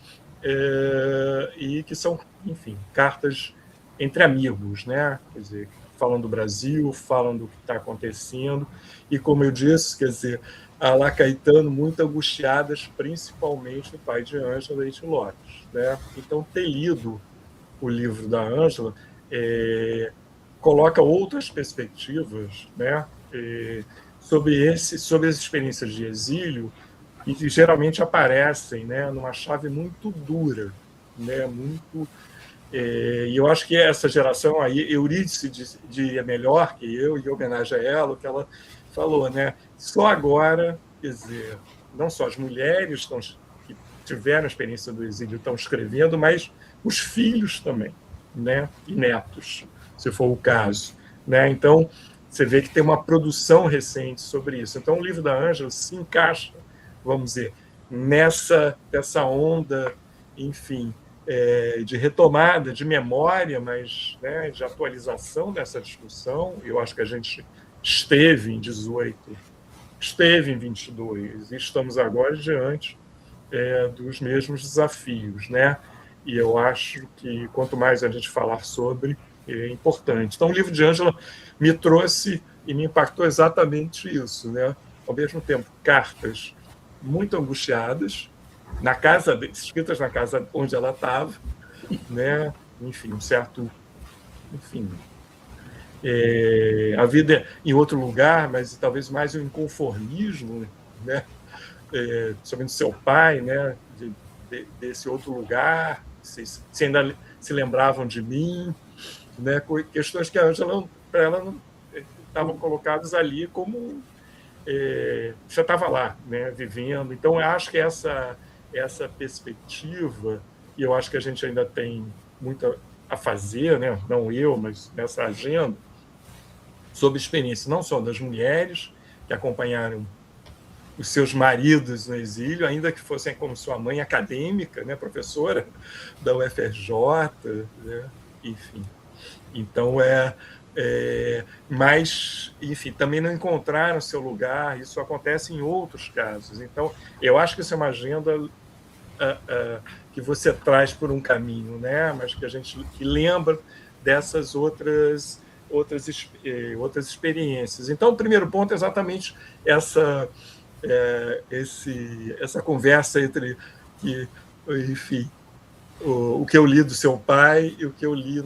e que são, enfim, cartas entre amigos, né? Quer dizer, falam do Brasil, falam do que está acontecendo, e como eu disse, quer dizer, a lá Caetano muito angustiadas, principalmente o pai de Ângela, Leite Lopes, né? Então, ter lido o livro da Ângela coloca outras perspectivas, né, sobre as experiências de exílio, e que geralmente aparecem, né, numa chave muito dura, né, muito. E eu acho que essa geração aí, Eurídice é melhor que eu, em homenagem a ela, o que ela falou, né? Só agora, quer dizer, não só as mulheres que tiveram a experiência do exílio estão escrevendo, mas os filhos também, né? E netos, se for o caso, né? Então, você vê que tem uma produção recente sobre isso. Então, o livro da Ângela se encaixa, vamos dizer, nessa onda, enfim, de retomada, de memória, mas, né, de atualização dessa discussão. Eu acho que a gente esteve em 18, esteve em 22, e estamos agora diante dos mesmos desafios, né? E eu acho que quanto mais a gente falar sobre, é importante. Então, o livro de Ângela me trouxe e me impactou exatamente isso, né? Ao mesmo tempo, cartas muito angustiadas, escritas na casa onde ela estava, né? Enfim, um certo, enfim, a vida em outro lugar, mas talvez mais um inconformismo, né? Principalmente do seu pai, né? Desse outro lugar, se ainda se lembravam de mim, né? Questões que a Ângela, para ela, não estavam colocadas ali como já estava lá, né? Vivendo. Então, eu acho que essa perspectiva, e eu acho que a gente ainda tem muito a fazer, né? Não eu, mas nessa agenda, sobre experiência não só das mulheres que acompanharam os seus maridos no exílio, ainda que fossem como sua mãe acadêmica, né, professora da UFRJ, né, enfim. Então, mas, enfim, também não encontraram seu lugar, isso acontece em outros casos. Então, eu acho que isso é uma agenda que você traz por um caminho, né, mas que a gente que lembra dessas outras experiências. Então, o primeiro ponto é exatamente essa conversa entre que, enfim, o que eu li do seu pai e o que eu li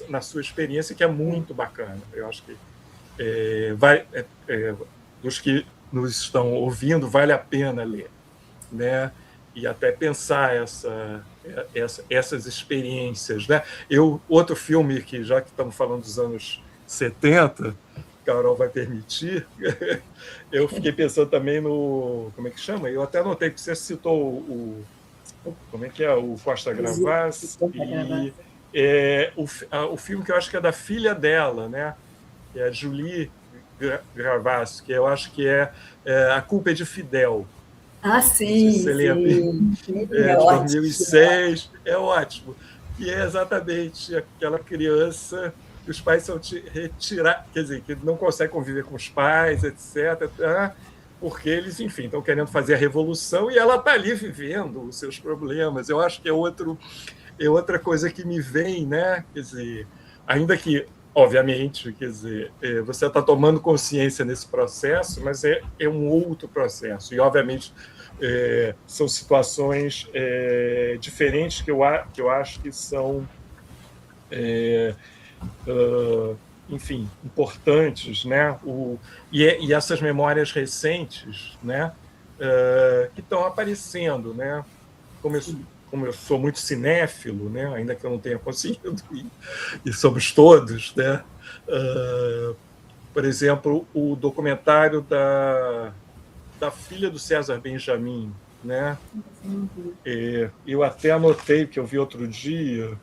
na sua experiência, que é muito bacana. Eu acho que dos que nos estão ouvindo, vale a pena ler, né? E até pensar essas experiências, né? Outro filme que, já que estamos falando dos anos 70, Carol vai permitir, eu fiquei pensando também no... Como é que chama? Eu até anotei que você citou como é que é? O Costa Gravassi. E o filme que eu acho que é da filha dela, né? Que é a Julie Gravassi, que eu acho que é A Culpa é de Fidel. Ah, sim, você lembra? De 2006. É ótimo. Que é exatamente aquela criança que os pais são retirados, quer dizer, que não consegue conviver com os pais, etc., porque eles, enfim, estão querendo fazer a revolução e ela está ali vivendo os seus problemas. Eu acho que é outra coisa que me vem, né? Quer dizer, ainda que, obviamente, quer dizer, você está tomando consciência nesse processo, mas é um outro processo. E, obviamente, são situações diferentes que eu acho que são, enfim, importantes, né? E essas memórias recentes, né? Que estão aparecendo, né? Como eu sou muito cinéfilo, né? Ainda que eu não tenha conseguido, e somos todos, né? Por exemplo, o documentário da filha do César Benjamin, né? Eu até anotei, que eu vi outro dia,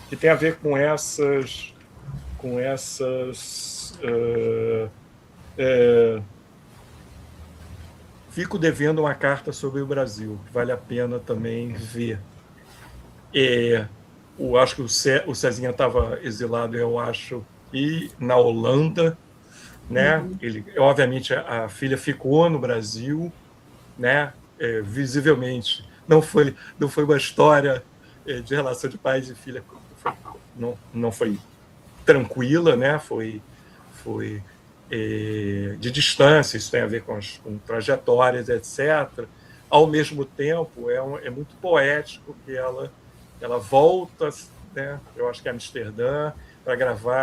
que tem a ver com essas fico devendo uma carta sobre o Brasil, que vale a pena também ver. Acho que o Cezinha estava exilado, eu acho, e na Holanda, né? Obviamente, a filha ficou no Brasil, né? Visivelmente, não foi uma história de relação de pais e filha, não foi tranquila, né? Foi de distância, isso tem a ver com trajetórias, etc. Ao mesmo tempo, é muito poético que ela volta, né? Eu acho que é Amsterdã, para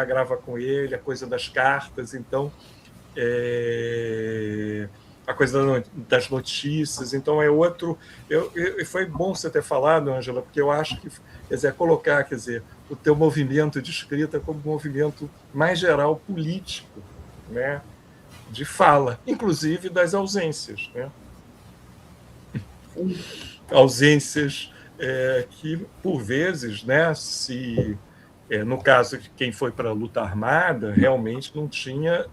grava com ele, a coisa das cartas. Então, a coisa das notícias. Então, é outro... Foi bom você ter falado, Ângela, porque eu acho que, quer dizer, colocar, quer dizer, o teu movimento de escrita como um movimento mais geral político, né? De fala, inclusive das ausências, né? Ausências que, por vezes, né, no caso de quem foi para a luta armada, realmente não tinha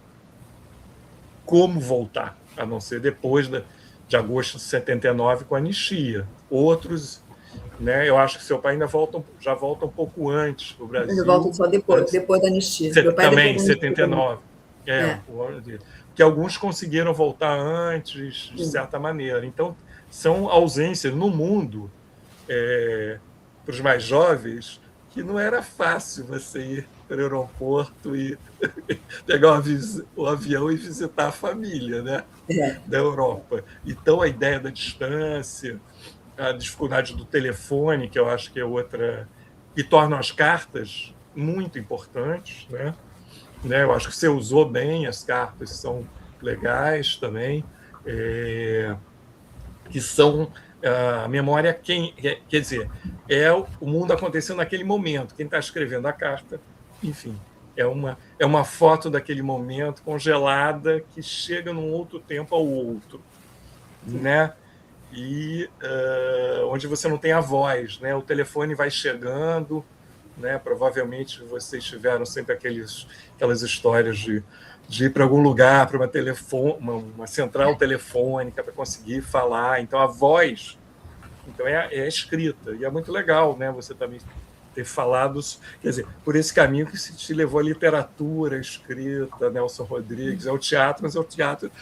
como voltar, a não ser depois de agosto de 79, com a anistia. Outros, né, eu acho que seu pai ainda já volta um pouco antes para o Brasil. Ele volta só depois da anistia. Também, em 79. Que alguns conseguiram voltar antes, de certa maneira. Então, são ausências no mundo, para os mais jovens, que não era fácil você ir para o aeroporto e pegar o avião e visitar a família, né? Da Europa. Então, a ideia da distância, a dificuldade do telefone, que eu acho que é outra, que torna as cartas muito importantes, né? né? Eu acho que você usou bem, as cartas são legais também, que são a memória, quer dizer, é o mundo acontecendo naquele momento. Quem está escrevendo a carta, enfim, é uma foto daquele momento congelada que chega num outro tempo ao outro, né? E onde você não tem a voz, né? O telefone vai chegando, né? Provavelmente vocês tiveram sempre aquelas histórias de ir para algum lugar, para uma central telefônica para conseguir falar. Então a voz, então é escrita, e é muito legal, né? Você também ter falado, quer dizer, por esse caminho que se te levou à literatura, a escrita, Nelson Rodrigues, ao teatro, mas o teatro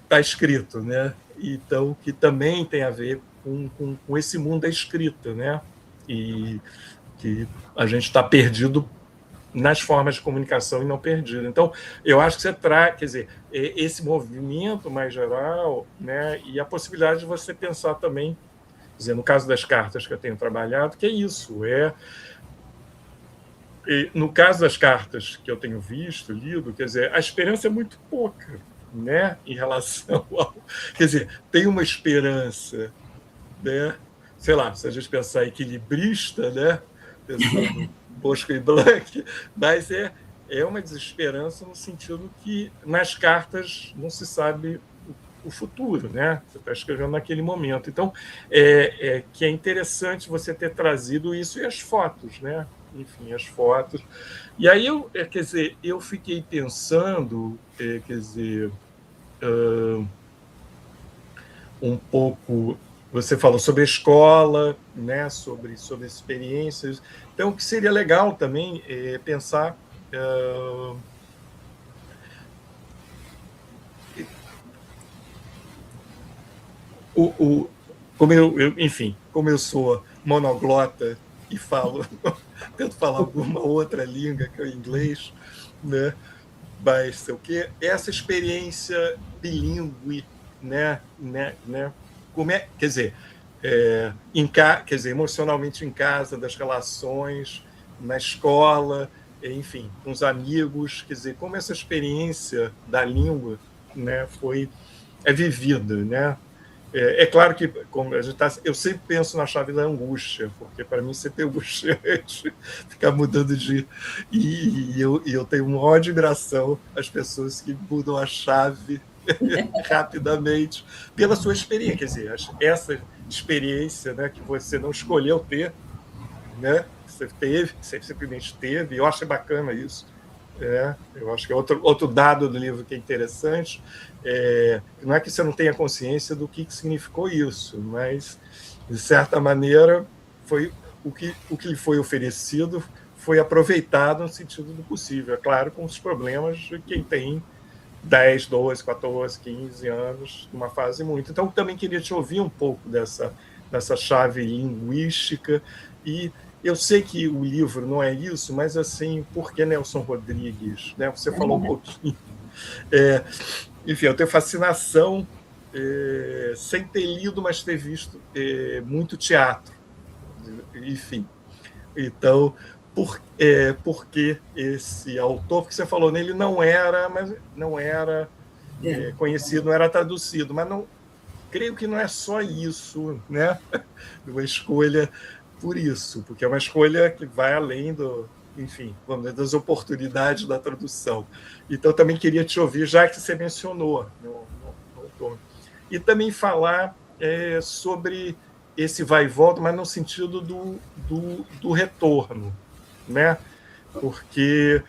está escrito, né? Então, que também tem a ver com esse mundo da escrita, né? E que a gente está perdido nas formas de comunicação e não perdido. Então, eu acho que você traz, quer dizer, esse movimento mais geral, né? E a possibilidade de você pensar também, quer dizer, no caso das cartas que eu tenho trabalhado, que é isso, no caso das cartas que eu tenho visto, lido, quer dizer, a esperança é muito pouca, né, em relação ao... Quer dizer, tem uma esperança, né? Sei lá, se a gente pensar equilibrista, né? Pensando Bosco e Blanc, mas é uma desesperança no sentido que nas cartas não se sabe o futuro, né? Você está escrevendo naquele momento. Então, que é interessante você ter trazido isso e as fotos, né? Enfim, as fotos. E aí, quer dizer, eu fiquei pensando, quer dizer, um pouco... Você falou sobre a escola, né? sobre experiências. Então, o que seria legal também é pensar... enfim, como eu sou monoglota e tento falar alguma outra língua que é o inglês, né? Mas sei o quê, essa experiência bilíngue, né? Como quer dizer, quer dizer, emocionalmente em casa, das relações, na escola, enfim, com os amigos, quer dizer, como essa experiência da língua, né, é vivida, né? É claro que como a gente eu sempre penso na chave da angústia, porque para mim sempre é angustiante ficar mudando de... E eu tenho uma maior admiração às pessoas que mudam a chave rapidamente pela sua experiência. Quer dizer, essa experiência, né, que você não escolheu ter, né, você simplesmente teve, e eu acho bacana isso. Eu acho que é outro dado do livro que é interessante. Não é que você não tenha consciência do que significou isso, mas, de certa maneira, foi o que lhe foi oferecido foi aproveitado no sentido do possível. É claro, com os problemas de quem tem 10, 12, 14, 15 anos, numa fase muito. Então, também queria te ouvir um pouco dessa chave linguística. E eu sei que o livro não é isso, mas, assim, por que Nelson Rodrigues? Né? Você falou um pouquinho. Enfim, eu tenho fascinação, sem ter lido, mas ter visto muito teatro. Enfim. Então, por que esse autor? Porque você falou nele não era conhecido, não era traduzido, mas não creio que não é só isso, né? Uma escolha por isso, porque é uma escolha que vai além enfim, vamos dizer, das oportunidades da tradução. Então, também queria te ouvir, já que você mencionou no autor, e também falar sobre esse vai e volta, mas no sentido do retorno, né? Porque,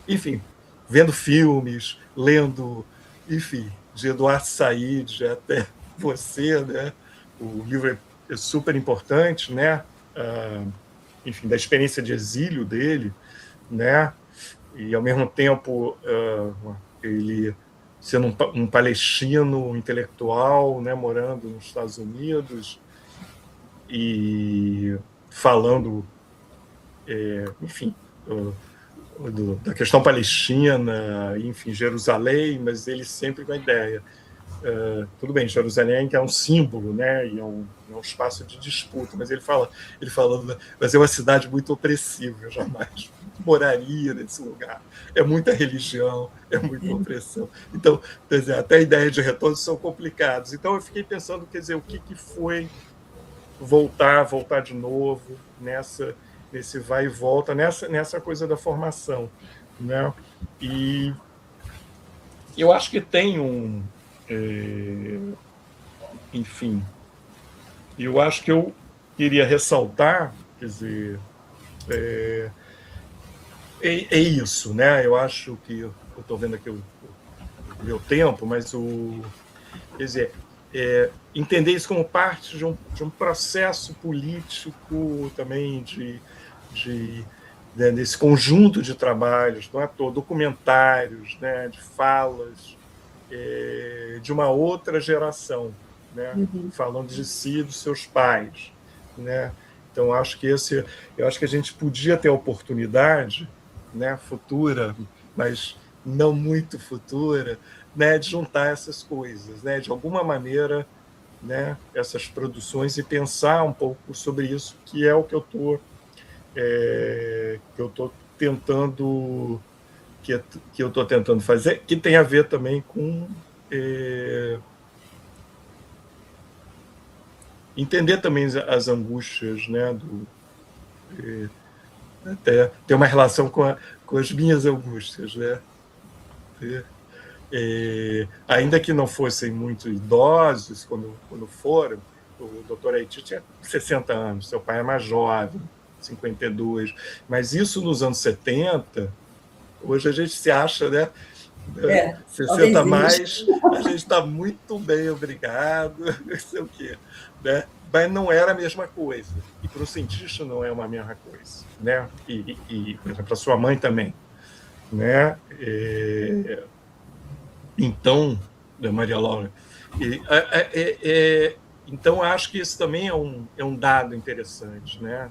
enfim, vendo filmes, lendo, enfim, de Eduardo Said até você, né? O livro é super importante, né? Enfim, da experiência de exílio dele, né? E, ao mesmo tempo, ele sendo um palestino intelectual, né? Morando nos Estados Unidos e falando, enfim, da questão palestina, enfim, Jerusalém, mas ele sempre com a ideia tudo bem, Jerusalém que é um símbolo, né, e é um espaço de disputa, mas ele fala, mas é uma cidade muito opressiva, eu jamais moraria nesse lugar. É muita religião, é muita opressão. Então, quer dizer, até a ideia de retorno são complicados. Então, eu fiquei pensando, quer dizer, o que foi voltar de novo nesse vai e volta, nessa coisa da formação, né? E eu acho que tem enfim, eu acho que eu queria ressaltar, quer dizer, é isso, né? Eu acho que eu estou vendo aqui o meu tempo, mas quer dizer, entender isso como parte de um processo político também desse conjunto de trabalhos, não é à toa, documentários, né, de falas de uma outra geração, né, falando de si e dos seus pais, né? Então eu acho que a gente podia ter a oportunidade, né, futura, mas não muito futura, né, de juntar essas coisas, né, de alguma maneira, né, essas produções e pensar um pouco sobre isso, que é o que eu estou tentando fazer, que tem a ver também com entender também as angústias, né, até ter uma relação com as minhas angústias, né? Ainda que não fossem muito idosos quando foram, o doutor Haiti tinha 60 anos, seu pai é mais jovem, 52, mas isso nos anos 70, hoje a gente se acha, né? 60 mais, a gente está muito bem, obrigado, não sei o quê, né? Mas não era a mesma coisa. E para o cientista não é uma mesma coisa, né? E por exemplo, a sua mãe também, né? Então, Maria Laura, então acho que isso também é um dado interessante, né?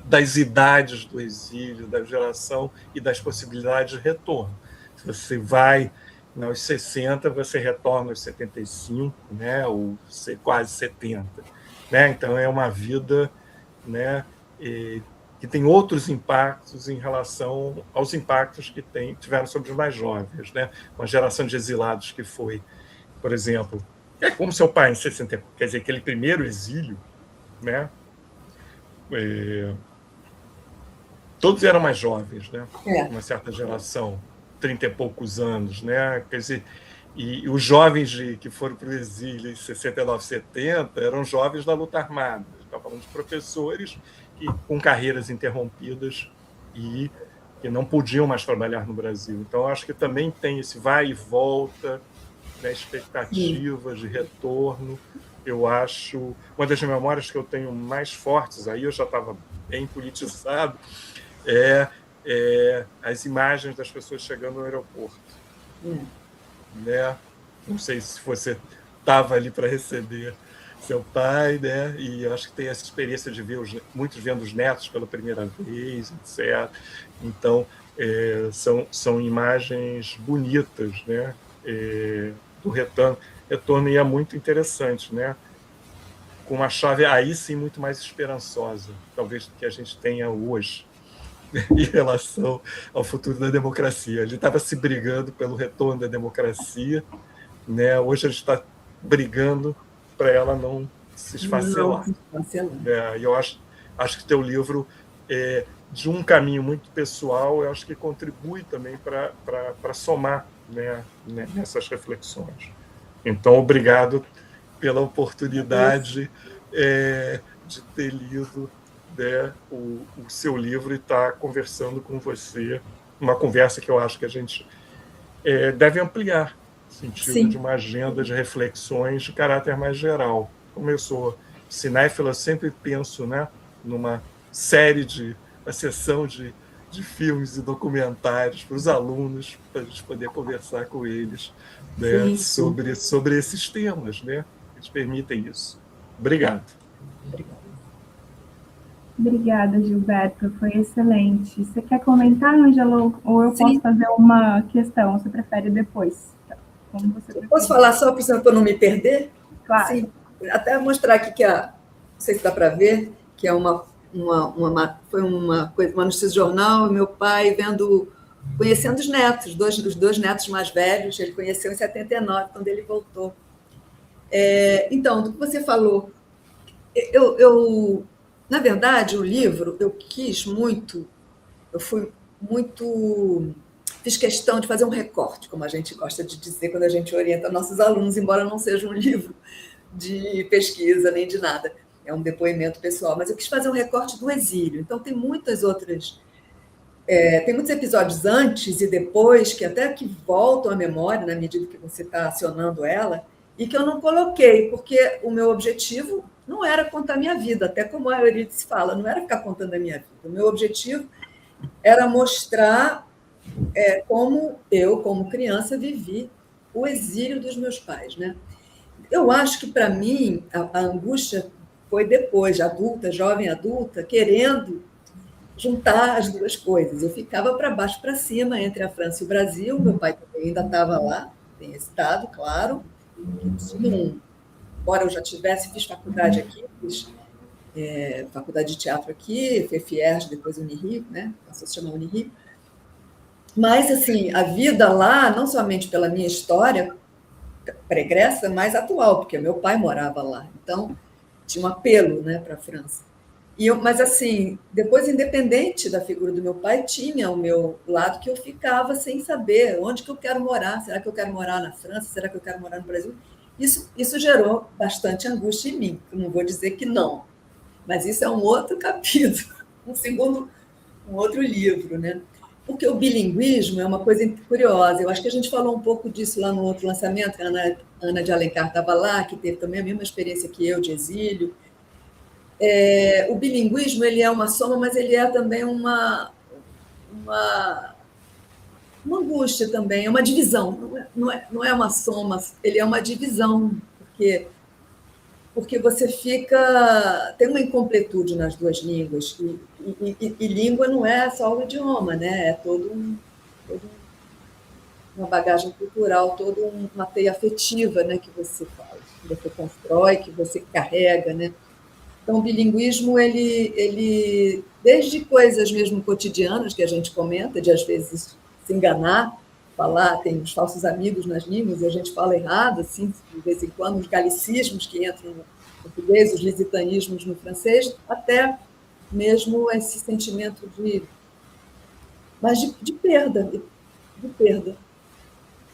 Das idades do exílio, da geração e das possibilidades de retorno. Se você vai aos 60, você retorna aos 75, né, ou quase 70. Né? Então, é uma vida, né, que tem outros impactos em relação aos impactos que tiveram sobre os mais jovens. Né? Uma geração de exilados que foi, por exemplo, como seu pai em 60, quer dizer, aquele primeiro exílio, né? Todos eram mais jovens, né? Uma certa geração, 30 e poucos anos, né? Quer dizer, e os jovens que foram para o exílio em 69, 70 eram jovens da luta armada. Estava falando de professores com carreiras interrompidas e que não podiam mais trabalhar no Brasil. Então, acho que também tem esse vai e volta, né, expectativas de retorno. Eu acho, uma das memórias que eu tenho mais fortes, aí eu já estava bem politizado, as imagens das pessoas chegando no aeroporto. Né? Não sei se você estava ali para receber seu pai, né? E eu acho que tem essa experiência de ver muitos vendo os netos pela primeira vez, etc. Então, são imagens bonitas, né? Do retorno, e é muito interessante, né? Com uma chave aí sim muito mais esperançosa, talvez, do que a gente tenha hoje em relação ao futuro da democracia. Ele estava se brigando pelo retorno da democracia, né? Hoje a gente está brigando para ela não se esfacelar. E eu acho que teu livro de um caminho muito pessoal, eu acho que contribui também para somar, né, nessas reflexões. Então, obrigado pela oportunidade de ter lido, né, o seu livro e estar conversando com você, uma conversa que eu acho que a gente deve ampliar, no sentido de uma agenda de reflexões de caráter mais geral. Como eu sou cinéfila, sempre penso, né, numa uma sessão de filmes e documentários para os alunos, para a gente poder conversar com eles, né, sobre esses temas, né, que eles permitem isso. Obrigado. Obrigada, Gilberto, foi excelente. Você quer comentar, Ângela, ou eu posso fazer uma questão? Você prefere depois? como você preferir. Posso falar só para eu não me perder? Claro. Sim, até mostrar aqui que não sei se dá para ver, que é foi uma notícia de jornal, meu pai conhecendo os netos, os dois netos mais velhos, ele conheceu em 79, quando ele voltou. Então, do que você falou, na verdade, o livro, fiz questão de fazer um recorte, como a gente gosta de dizer quando a gente orienta nossos alunos, embora não seja um livro de pesquisa nem de nada, é um depoimento pessoal, mas eu quis fazer um recorte do exílio. Então, tem muitos episódios antes e depois que até que voltam à memória, na medida que você está acionando ela, e que eu não coloquei, porque o meu objetivo não era contar a minha vida, até como a Eurídice fala, não era ficar contando a minha vida. O meu objetivo era mostrar como eu, como criança, vivi o exílio dos meus pais, né? Eu acho que, para mim, a angústia foi depois, adulta, jovem adulta, querendo juntar as duas coisas. Eu ficava para baixo, para cima, entre a França e o Brasil. Meu pai também ainda estava lá, tem esse dado, claro. Embora eu já fiz faculdade aqui, fiz faculdade de teatro aqui, FIERJ, depois Unirio, né? Passou a se chamar Unirio. Mas, assim, a vida lá, não somente pela minha história pregressa, mas atual, porque meu pai morava lá. Então, tinha um apelo, né, para a França. Mas, assim, depois, independente da figura do meu pai, tinha o meu lado que eu ficava sem saber onde que eu quero morar. Será que eu quero morar na França? Será que eu quero morar no Brasil? Isso gerou bastante angústia em mim. Eu não vou dizer que não, mas isso é um outro capítulo, um outro livro, né? Porque o bilinguismo é uma coisa curiosa. Eu acho que a gente falou um pouco disso lá no outro lançamento, a Ana de Alencar estava lá, que teve também a mesma experiência que eu, de exílio. O bilinguismo, ele é uma soma, mas ele é também uma angústia também, é uma divisão. Não é uma soma, ele é uma divisão, porque você tem uma incompletude nas duas línguas, e língua não é só o idioma, né? É uma bagagem cultural, toda uma teia afetiva, né, que você faz, que você constrói, que você carrega, né? Então, o bilinguismo, ele desde coisas mesmo cotidianas que a gente comenta, de às vezes se enganar, falar, tem os falsos amigos nas línguas, e a gente fala errado, assim, de vez em quando, os galicismos que entram no português, os lusitanismos no francês, até mesmo esse sentimento de perda, de perda.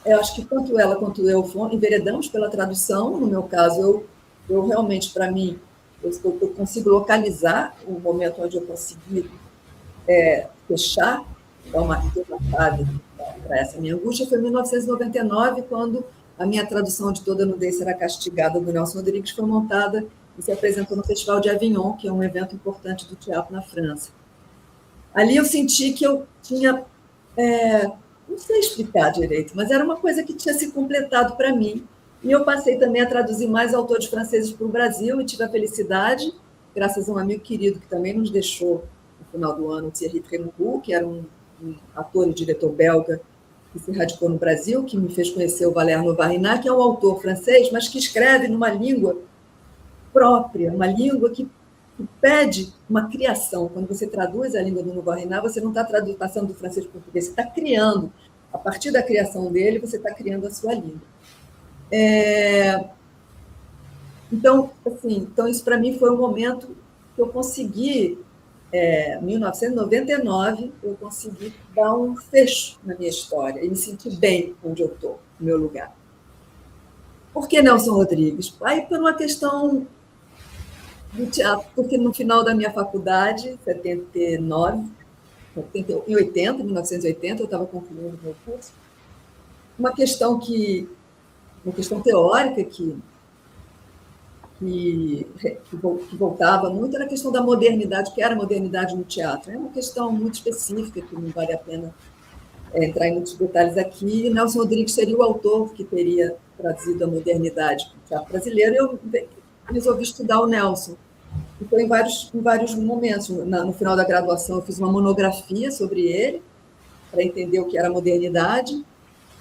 Eu acho que tanto ela quanto eu enveredamos pela tradução. No meu caso, eu realmente, para mim, eu consigo localizar o momento onde eu consegui fechar, dar uma chave para essa minha angústia, foi em 1999, quando a minha tradução de Toda Nudez Será Castigada, do Nelson Rodrigues, foi montada e se apresentou no Festival de Avignon, que é um evento importante do teatro na França. Ali eu senti que eu tinha... não sei explicar direito, mas era uma coisa que tinha se completado para mim. E eu passei também a traduzir mais autores franceses para o Brasil e tive a felicidade, graças a um amigo querido que também nos deixou no final do ano, o Thierry Trémoucoux, que era um ator e diretor belga que se radicou no Brasil, que me fez conhecer o Valère Novarrinat, que é um autor francês, mas que escreve numa língua própria, uma língua que pede uma criação. Quando você traduz a língua do Novarrinat, você não está passando do francês para o português, você está criando. A partir da criação dele, você está criando a sua língua. Então, isso para mim foi um momento que eu consegui, em 1999, eu consegui dar um fecho na minha história e me sentir bem onde eu estou, no meu lugar. Por que Nelson Rodrigues? Aí, por uma questão do teatro, porque no final da minha faculdade, em 1980, eu estava concluindo o meu curso, uma questão teórica que voltava muito era a questão da modernidade, que era a modernidade no teatro. É uma questão muito específica, que não vale a pena entrar em muitos detalhes aqui. Nelson Rodrigues seria o autor que teria trazido a modernidade para o teatro brasileiro, e eu resolvi estudar o Nelson. E foi em vários momentos. No final da graduação, eu fiz uma monografia sobre ele, para entender o que era a modernidade.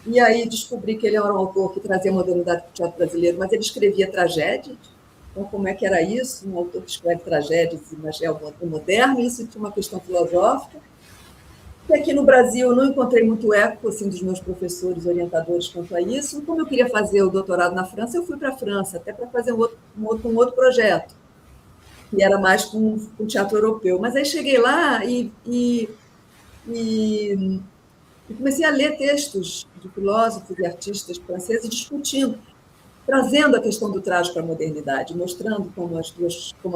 E aí descobri que ele era um autor que trazia modernidade para o teatro brasileiro, mas ele escrevia tragédias. Então, como é que era isso? Um autor que escreve tragédias, mas é o moderno, isso tinha uma questão filosófica. E aqui no Brasil eu não encontrei muito eco assim, dos meus professores orientadores quanto a isso. Como eu queria fazer o doutorado na França, eu fui para a França, até para fazer um outro projeto, que era mais com teatro europeu. Mas aí cheguei lá e comecei a ler textos de filósofos e artistas franceses discutindo, trazendo a questão do trágico para a modernidade, mostrando como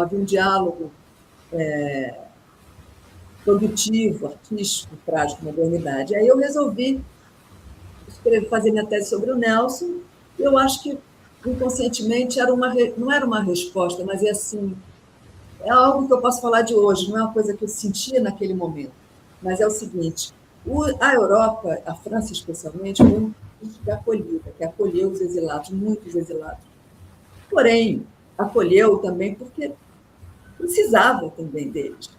havia um diálogo produtivo, artístico, trágico, modernidade. Aí eu resolvi fazer minha tese sobre o Nelson, e eu acho que inconscientemente não era uma resposta, mas é assim, é algo que eu posso falar de hoje, não é uma coisa que eu sentia naquele momento, mas é o seguinte, a Europa, a França especialmente, foi um país que acolheu os exilados, muitos exilados. Porém, acolheu também porque precisava também deles.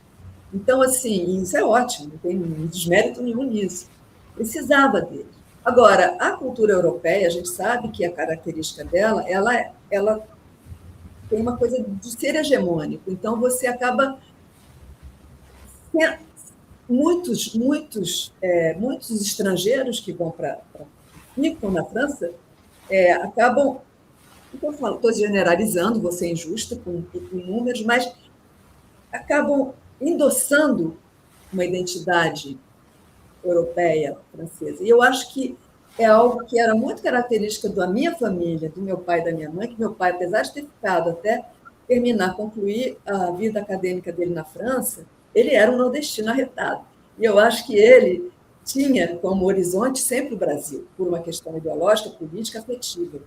Então, assim, isso é ótimo, não tem desmérito nenhum nisso. Precisava deles. Agora, a cultura europeia, a gente sabe que a característica dela, ela tem uma coisa de ser hegemônico. Então, você acaba... Muitos estrangeiros que ficam na França acabam... Estou generalizando, vou ser injusta com números, mas acabam endossando uma identidade europeia, francesa. E eu acho que é algo que era muito característica da minha família, do meu pai e da minha mãe, que meu pai, apesar de ter ficado até concluir a vida acadêmica dele na França, ele era um nordestino arretado. E eu acho que ele tinha como horizonte sempre o Brasil, por uma questão ideológica, política, afetiva.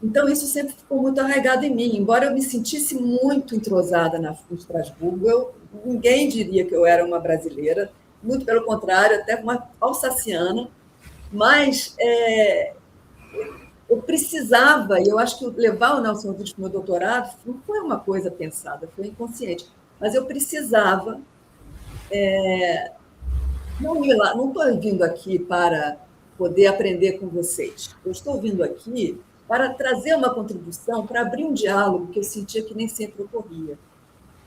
Então, isso sempre ficou muito arraigado em mim. Embora eu me sentisse muito entrosada em Estrasburgo, ninguém diria que eu era uma brasileira, muito pelo contrário, até uma alsaciana, mas eu precisava, e eu acho que levar o Nelson Rodrigues para o meu doutorado não foi uma coisa pensada, foi inconsciente, mas eu precisava... não estou vindo aqui para poder aprender com vocês, eu estou vindo aqui para trazer uma contribuição, para abrir um diálogo que eu sentia que nem sempre ocorria.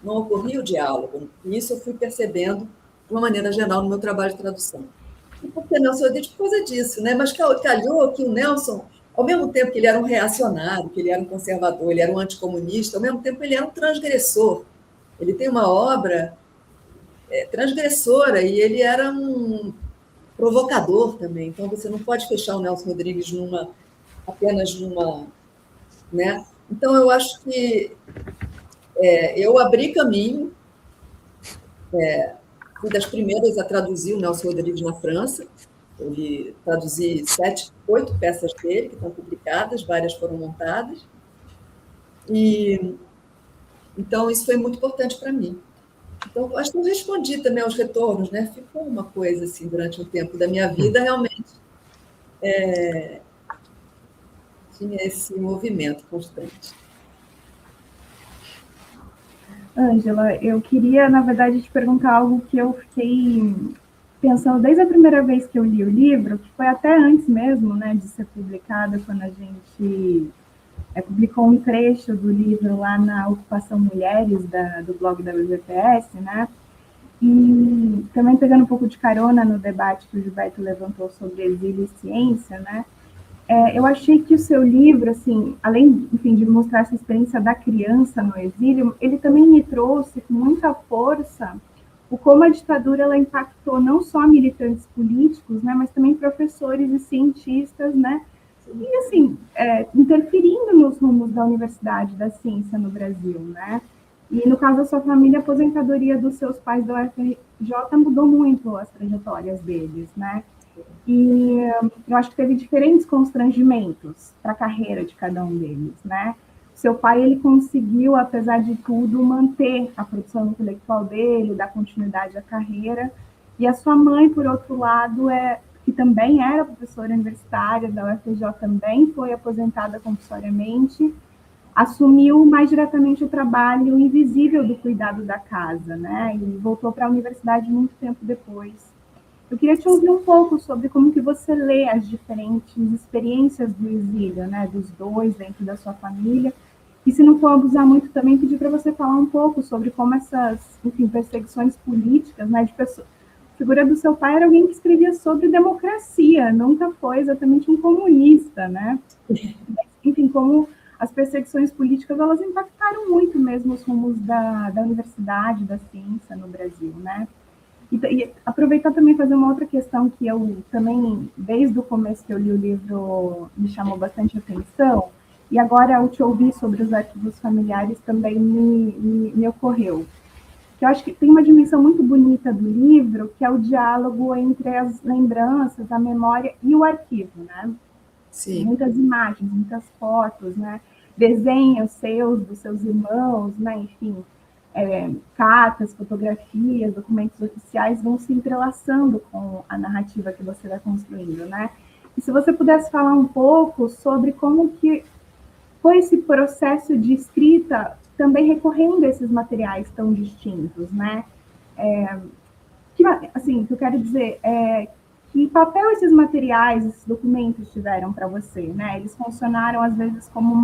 Não ocorria o diálogo, e isso eu fui percebendo de uma maneira geral no meu trabalho de tradução. E por que Nelson Rodrigues? Por causa disso, né? Mas calhou que o Nelson, ao mesmo tempo que ele era um reacionário, que ele era um conservador, ele era um anticomunista, ao mesmo tempo ele era um transgressor. Ele tem uma obra transgressora e ele era um provocador também. Então, você não pode fechar o Nelson Rodrigues apenas numa... Né? Então, eu acho que eu abri caminho, fui das primeiras a traduzir o Nelson Rodrigues na França. Eu traduzi 8 peças dele, que estão publicadas, várias foram montadas. Então, isso foi muito importante para mim. Então, acho que eu respondi também aos retornos, né? Ficou uma coisa assim, durante um tempo da minha vida, realmente tinha esse movimento constante. Ângela, eu queria, na verdade, te perguntar algo que eu fiquei pensando desde a primeira vez que eu li o livro, que foi até antes mesmo, né, de ser publicado, quando a gente publicou um trecho do livro lá na Ocupação Mulheres, do blog da UVPS, né, e também pegando um pouco de carona no debate que o Gilberto levantou sobre exílio e ciência, né, eu achei que o seu livro, assim, além, enfim, de mostrar essa experiência da criança no exílio, ele também me trouxe com muita força o como a ditadura ela impactou não só militantes políticos, né, mas também professores e cientistas, né, e assim, interferindo nos rumos da universidade, da ciência no Brasil, né. E no caso da sua família, a aposentadoria dos seus pais da UFRJ mudou muito as trajetórias deles, né. E eu acho que teve diferentes constrangimentos para a carreira de cada um deles, né? Seu pai, ele conseguiu, apesar de tudo, manter a produção intelectual dele, dar continuidade à carreira, e a sua mãe, por outro lado, que também era professora universitária da UFRJ, também foi aposentada compulsoriamente, assumiu mais diretamente o trabalho invisível do cuidado da casa, né? E voltou para a universidade muito tempo depois. Eu queria te ouvir um pouco sobre como que você lê as diferentes experiências do exílio, né, dos dois dentro da sua família. E se não for abusar muito, também pedir para você falar um pouco sobre como essas, enfim, perseguições políticas, né, de pessoas. A figura do seu pai era alguém que escrevia sobre democracia, nunca foi exatamente um comunista, né? Enfim, como as perseguições políticas, elas impactaram muito mesmo os rumos da universidade, da ciência no Brasil, né? E aproveitar também fazer uma outra questão que eu também, desde o começo que eu li o livro, me chamou bastante atenção, e agora ao te ouvir sobre os arquivos familiares também me ocorreu. Que eu acho que tem uma dimensão muito bonita do livro, que é o diálogo entre as lembranças, a memória e o arquivo, né? Sim. Muitas imagens, muitas fotos, né? Desenhos seus, dos seus irmãos, né? Enfim, cartas, fotografias, documentos oficiais vão se entrelaçando com a narrativa que você vai construindo, né? E se você pudesse falar um pouco sobre como que foi esse processo de escrita também recorrendo a esses materiais tão distintos, né? Assim, o que eu quero dizer é que papel esses materiais, esses documentos tiveram para você, né? Eles funcionaram às vezes como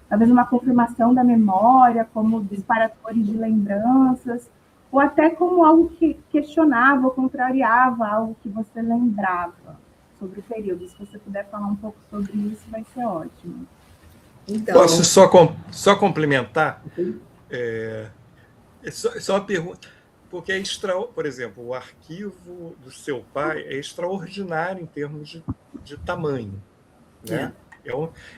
talvez uma confirmação da memória, como disparadores de lembranças, ou até como algo que questionava ou contrariava algo que você lembrava sobre o período. Se você puder falar um pouco sobre isso, vai ser ótimo. Então, posso só complementar? Só uma pergunta. Porque por exemplo, o arquivo do seu pai é extraordinário em termos de tamanho, né?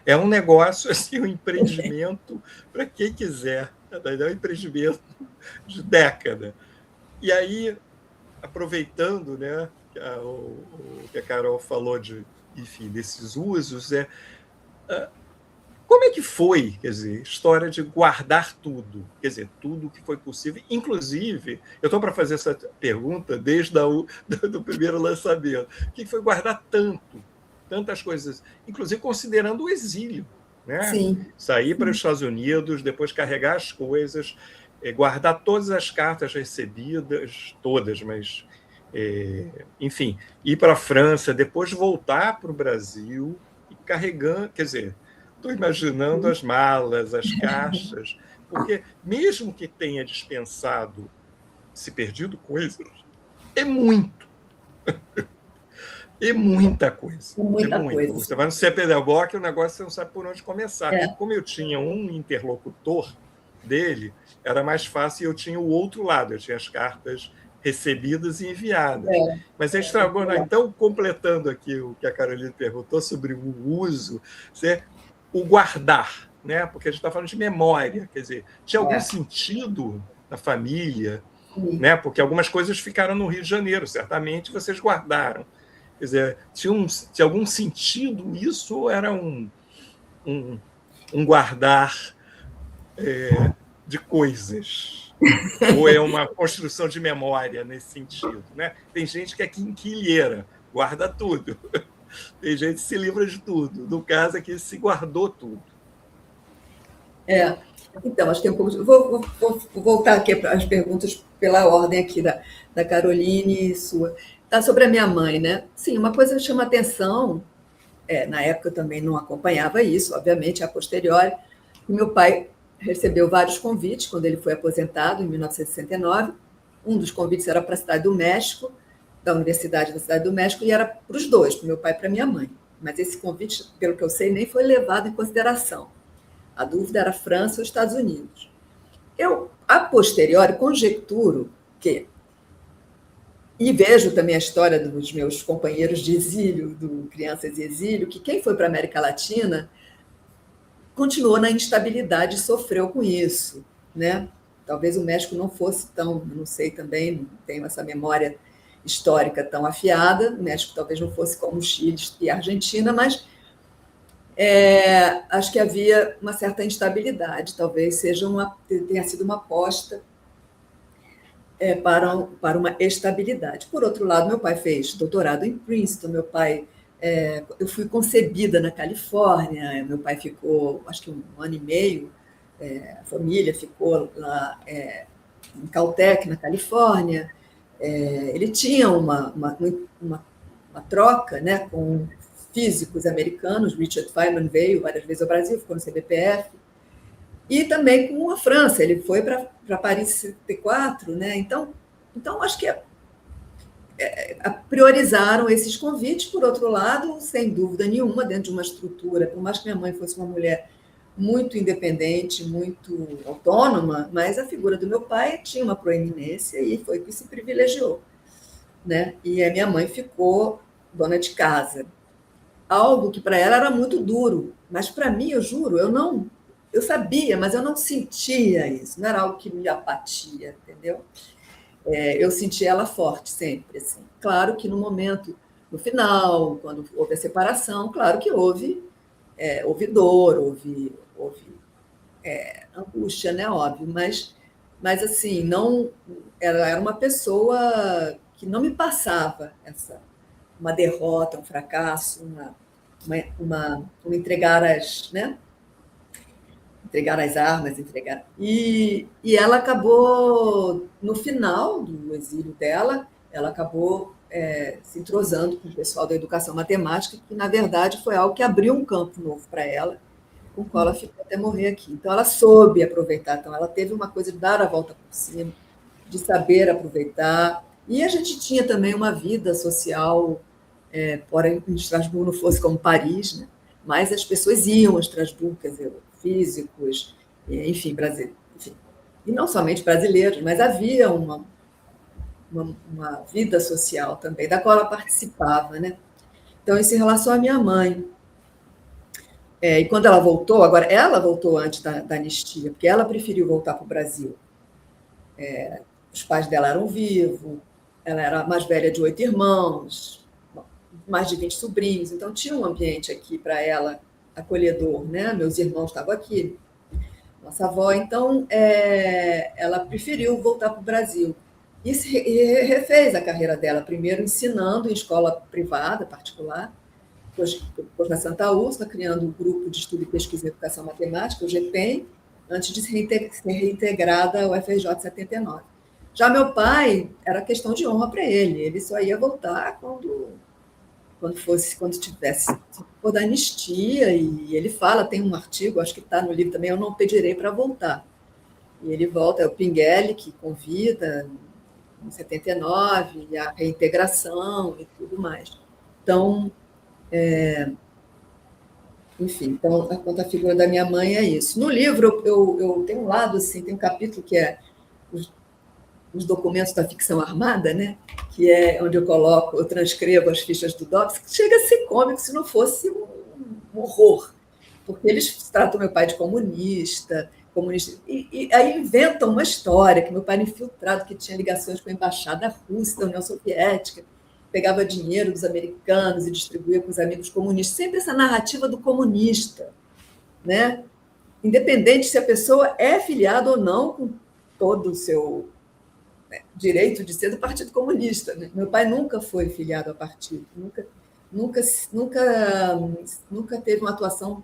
É um negócio, assim, um empreendimento para quem quiser, é um empreendimento de década. E aí, aproveitando, né, o que a Carol falou enfim, desses usos, como é que foi, quer dizer, história de guardar tudo, quer dizer, tudo que foi possível, inclusive, eu estou para fazer essa pergunta desde do primeiro lançamento, o que foi guardar tantas coisas, inclusive considerando o exílio, né? Sim. Sair para os Estados Unidos, depois carregar as coisas, guardar todas as cartas recebidas, todas, mas, enfim, ir para a França, depois voltar para o Brasil e carregando, quer dizer, estou imaginando as malas, as caixas, porque mesmo que tenha dispensado, se perdido coisas, é muito. É muita coisa. Coisa. Você vai no CPDBOK, o negócio você não sabe por onde começar. Como eu tinha um interlocutor dele, era mais fácil e eu tinha o outro lado, eu tinha as cartas recebidas e enviadas. Mas então, completando aqui o que a Carolina perguntou sobre o uso, o guardar, né? Porque a gente está falando de memória, quer dizer, tinha algum sentido na família, né? Porque algumas coisas ficaram no Rio de Janeiro, certamente vocês guardaram. Quer dizer, tinha algum sentido isso ou era um guardar de coisas? Ou é uma construção de memória nesse sentido, né? Tem gente que é quinquilheira, guarda tudo. Tem gente que se livra de tudo. No caso aqui, se guardou tudo. Então, acho que é um pouco. Vou voltar aqui para as perguntas pela ordem aqui da Caroline e sua. Tá sobre a minha mãe, né? Sim, uma coisa que chama atenção, na época eu também não acompanhava isso, obviamente, a posteriori. Meu pai recebeu vários convites quando ele foi aposentado, em 1969. Um dos convites era para a Cidade do México, da Universidade da Cidade do México, e era para os dois, para o meu pai e para a minha mãe. Mas esse convite, pelo que eu sei, nem foi levado em consideração. A dúvida era França ou Estados Unidos. Eu, a posteriori, conjecturo que, e vejo também a história dos meus companheiros de exílio, do Crianças de Exílio, que quem foi para a América Latina continuou na instabilidade e sofreu com isso, né? Talvez o México não fosse tão, não sei também, não tenho essa memória histórica tão afiada, o México talvez não fosse como o Chile e a Argentina, mas acho que havia uma certa instabilidade, talvez tenha sido uma aposta para uma estabilidade. Por outro lado, meu pai fez doutorado em Princeton, eu fui concebida na Califórnia, meu pai ficou, acho que 1 ano e meio, a família ficou lá em Caltech, na Califórnia. Ele tinha uma troca, né, com físicos americanos. Richard Feynman veio várias vezes ao Brasil, ficou no CBPF, e também com a França. Ele foi para Paris em 74, né? Então acho que priorizaram esses convites. Por outro lado, sem dúvida nenhuma, dentro de uma estrutura, por mais que minha mãe fosse uma mulher muito independente, muito autônoma, mas a figura do meu pai tinha uma proeminência e foi que se privilegiou, né? E a minha mãe ficou dona de casa. Algo que para ela era muito duro, mas para mim, eu juro, eu sabia, mas eu não sentia isso, não era algo que me abatia, entendeu? Eu senti ela forte sempre, assim. Claro que no momento, no final, quando houve a separação, claro que houve dor, houve angústia, né? Óbvio, mas assim, não, ela era uma pessoa que não me passava uma derrota, um fracasso, um entregar né? Entregar as armas, E ela acabou, no final do exílio dela, ela acabou se entrosando com o pessoal da educação matemática, que, na verdade, foi algo que abriu um campo novo para ela, com o qual ela ficou até morrer aqui. Então, ela soube aproveitar. Então, ela teve uma coisa de dar a volta por cima, de saber aproveitar. E a gente tinha também uma vida social, porém, em Estrasburgo não fosse como Paris, né? Mas as pessoas iam a Estrasburgo, quer dizer, físicos, enfim, brasileiros, enfim. E não somente brasileiros, mas havia uma vida social também, da qual ela participava, né? Então, isso em relação à minha mãe. E quando ela voltou, agora, ela voltou antes da anistia, porque ela preferiu voltar para o Brasil. Os pais dela eram vivos, ela era a mais velha de 8 irmãos, mais de 20 sobrinhos, então tinha um ambiente aqui para ela acolhedor, né? Meus irmãos estavam aqui, nossa avó. Então, ela preferiu voltar para o Brasil e refez a carreira dela, primeiro ensinando em escola privada, particular, depois na Santa Úrsula, criando um grupo de estudo e pesquisa em educação matemática, o GPEM, antes de ser reintegrada ao FRJ em 79. Já meu pai, era questão de honra para ele só ia voltar quando tivesse for da anistia, e ele fala, tem um artigo, acho que está no livro também, eu não pedirei para voltar. E ele volta, é o Pinguelli que convida, em 79, e a reintegração e tudo mais. Então, enfim, então, quanto à figura da minha mãe, é isso. No livro, eu tenho um lado, assim, tem um capítulo que é os documentos da ficção armada, né? Que é onde eu transcrevo as fichas do DOPS, que chega a ser cômico se não fosse um horror, porque eles tratam meu pai de comunista, e aí inventam uma história que meu pai era infiltrado, que tinha ligações com a embaixada russa, da União Soviética, pegava dinheiro dos americanos e distribuía com os amigos comunistas, sempre essa narrativa do comunista, né? Independente se a pessoa é filiada ou não, com todo o seu direito de ser do Partido Comunista, né? Meu pai nunca foi filiado ao partido, nunca teve uma atuação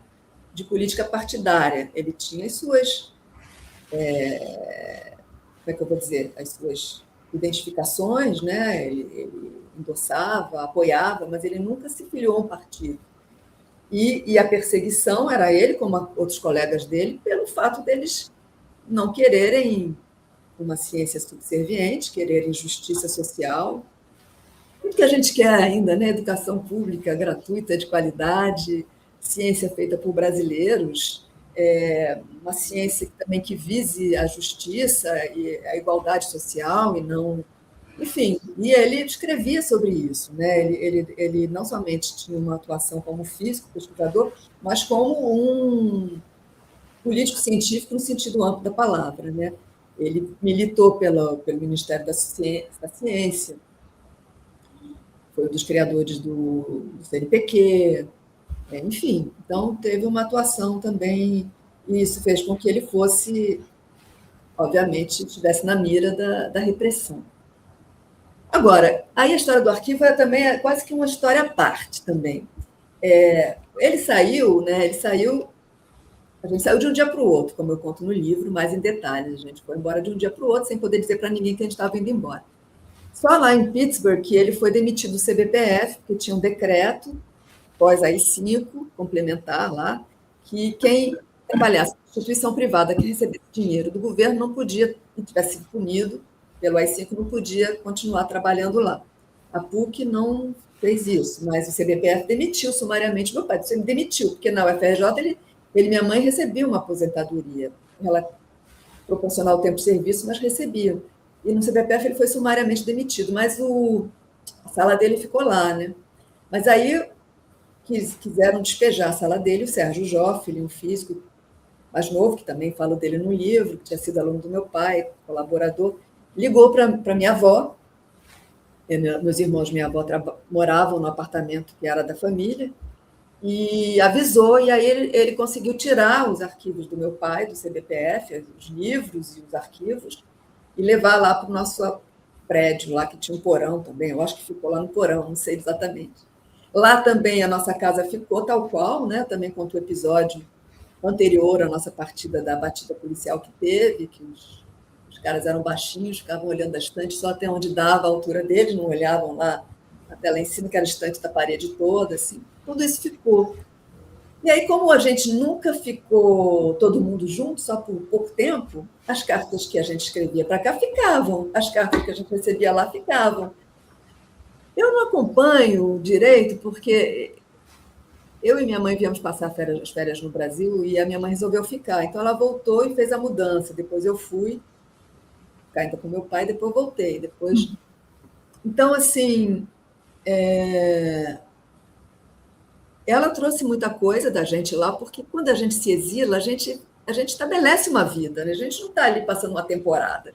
de política partidária. Ele tinha as suas, como é que eu vou dizer, as suas identificações, né? Ele endossava, apoiava, mas ele nunca se filiou a um partido. E a perseguição era ele, como outros colegas dele, pelo fato deles não quererem uma ciência subserviente, quererem justiça social. Tudo que a gente quer ainda, né? Educação pública gratuita, de qualidade, ciência feita por brasileiros, uma ciência também que vise a justiça e a igualdade social e não... Enfim, e ele escrevia sobre isso, né? Ele não somente tinha uma atuação como físico, pesquisador, mas como um político científico no sentido amplo da palavra, né? Ele militou pelo Ministério da Ciência, foi um dos criadores do CNPq, enfim. Então, teve uma atuação também, e isso fez com que ele fosse, obviamente, estivesse na mira da repressão. Agora, aí a história do arquivo também é quase que uma história à parte também. Ele saiu, né? A gente saiu de um dia para o outro, como eu conto no livro, mais em detalhes. A gente foi embora de um dia para o outro, sem poder dizer para ninguém que a gente estava indo embora. Só lá em Pittsburgh que ele foi demitido do CBPF, porque tinha um decreto, pós AI-5, complementar lá, que quem trabalhasse em instituição privada que recebesse dinheiro do governo não podia, se tivesse sido punido pelo AI-5, não podia continuar trabalhando lá. A PUC não fez isso, mas o CBPF demitiu sumariamente meu pai. Ele demitiu, porque na UFRJ ele e minha mãe recebiam uma aposentadoria, ela proporcional ao tempo de serviço, mas recebiam. E no CBPF ele foi sumariamente demitido, mas a sala dele ficou lá, né? Mas aí quiseram despejar a sala dele, o Sérgio Joffre, um físico mais novo, que também falo dele no livro, que tinha sido aluno do meu pai, colaborador, ligou para minha avó, meus irmãos e minha avó moravam no apartamento que era da família, e avisou, e aí ele conseguiu tirar os arquivos do meu pai, do CBPF, os livros e os arquivos, e levar lá para o nosso prédio, lá que tinha um porão também, eu acho que ficou lá no porão, não sei exatamente. Lá também a nossa casa ficou tal qual, né? Também conto o episódio anterior à nossa partida da batida policial que teve, que os caras eram baixinhos, ficavam olhando a estante só até onde dava a altura deles, não olhavam lá até lá em cima, que era a estante da parede toda, assim. Tudo isso ficou. E aí, como a gente nunca ficou todo mundo junto, só por pouco tempo, as cartas que a gente escrevia para cá ficavam, as cartas que a gente recebia lá ficavam. Eu não acompanho direito, porque eu e minha mãe viemos passar as férias no Brasil e a minha mãe resolveu ficar. Então, ela voltou e fez a mudança. Depois eu fui ficar ainda com meu pai, depois voltei. Então, assim, ela trouxe muita coisa da gente lá, porque quando a gente se exila, a gente estabelece uma vida, né? A gente não está ali passando uma temporada.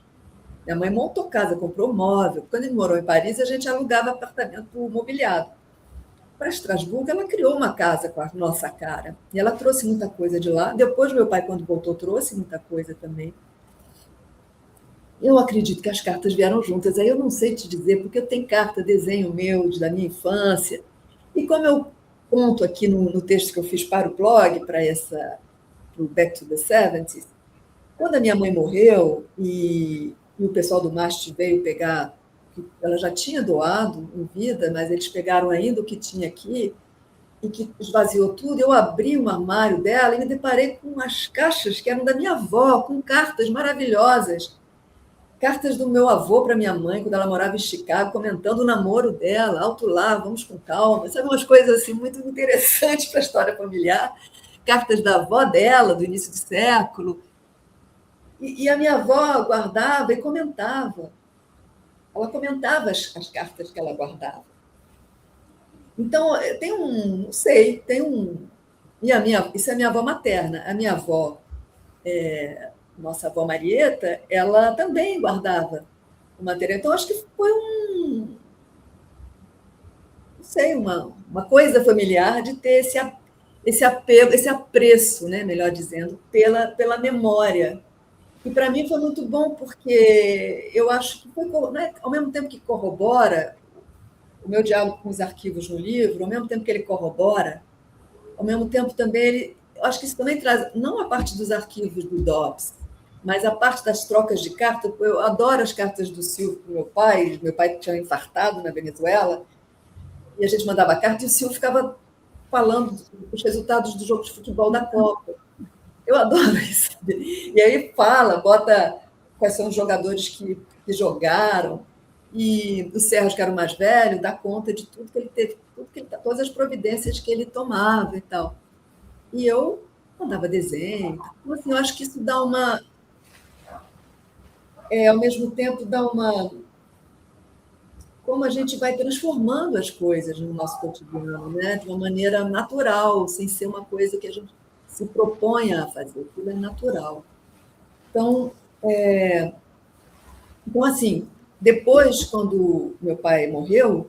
Minha mãe montou casa, comprou móvel. Quando ele morou em Paris, a gente alugava apartamento mobiliado. Para Estrasburgo, ela criou uma casa com a nossa cara. E ela trouxe muita coisa de lá. Depois, meu pai, quando voltou, trouxe muita coisa também. Eu acredito que as cartas vieram juntas. Aí eu não sei te dizer, porque eu tenho carta, desenho meu da minha infância. E como eu conto aqui no texto que eu fiz para o blog, para o Back to the 70s, quando a minha mãe morreu e o pessoal do MAST veio pegar, ela já tinha doado em vida, mas eles pegaram ainda o que tinha aqui e que esvaziou tudo, eu abri um armário dela e me deparei com as caixas que eram da minha avó, com cartas maravilhosas. Cartas do meu avô para minha mãe, quando ela morava em Chicago, comentando o namoro dela, alto lá, vamos com calma. Sabe, umas coisas assim muito interessantes para a história familiar. Cartas da avó dela, do início do século. E a minha avó guardava e comentava. Ela comentava as cartas que ela guardava. Então, tem não sei, isso é minha avó materna. A minha avó, nossa avó Marieta, ela também guardava o material. Então, acho que foi não sei, uma coisa familiar de ter esse apego, esse apreço, né, melhor dizendo, pela memória. E para mim foi muito bom, porque eu acho que foi, né, ao mesmo tempo que corrobora o meu diálogo com os arquivos no livro, ao mesmo tempo que ele corrobora, ao mesmo tempo também eu acho que isso também traz, não a parte dos arquivos do DOPS, mas a parte das trocas de cartas. Eu adoro as cartas do Silvio para o meu pai tinha infartado na Venezuela, e a gente mandava carta e o Silvio ficava falando os resultados do jogo de futebol da Copa. Eu adoro isso. E aí bota quais são os jogadores que jogaram, e o Sérgio, que era o mais velho, dá conta de tudo que ele teve, todas as providências que ele tomava e tal. E eu mandava desenho. Então, assim, eu acho que isso dá ao mesmo tempo, como a gente vai transformando as coisas no nosso cotidiano, né? De uma maneira natural, sem ser uma coisa que a gente se propõe a fazer, aquilo é natural. Então, assim, depois, quando meu pai morreu,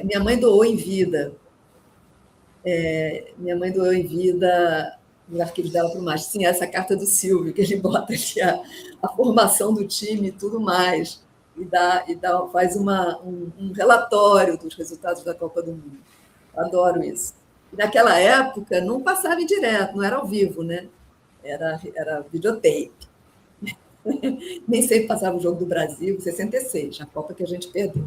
minha mãe doou em vida. Minha mãe doou em vida os arquivos dela para o MAST. Sim, essa carta do Silvio, que ele bota aqui a formação do time e tudo mais, faz um relatório dos resultados da Copa do Mundo. Adoro isso. E naquela época não passava em direto, não era ao vivo, né? Era videotape. Nem sempre passava o Jogo do Brasil, 66, na Copa que a gente perdeu.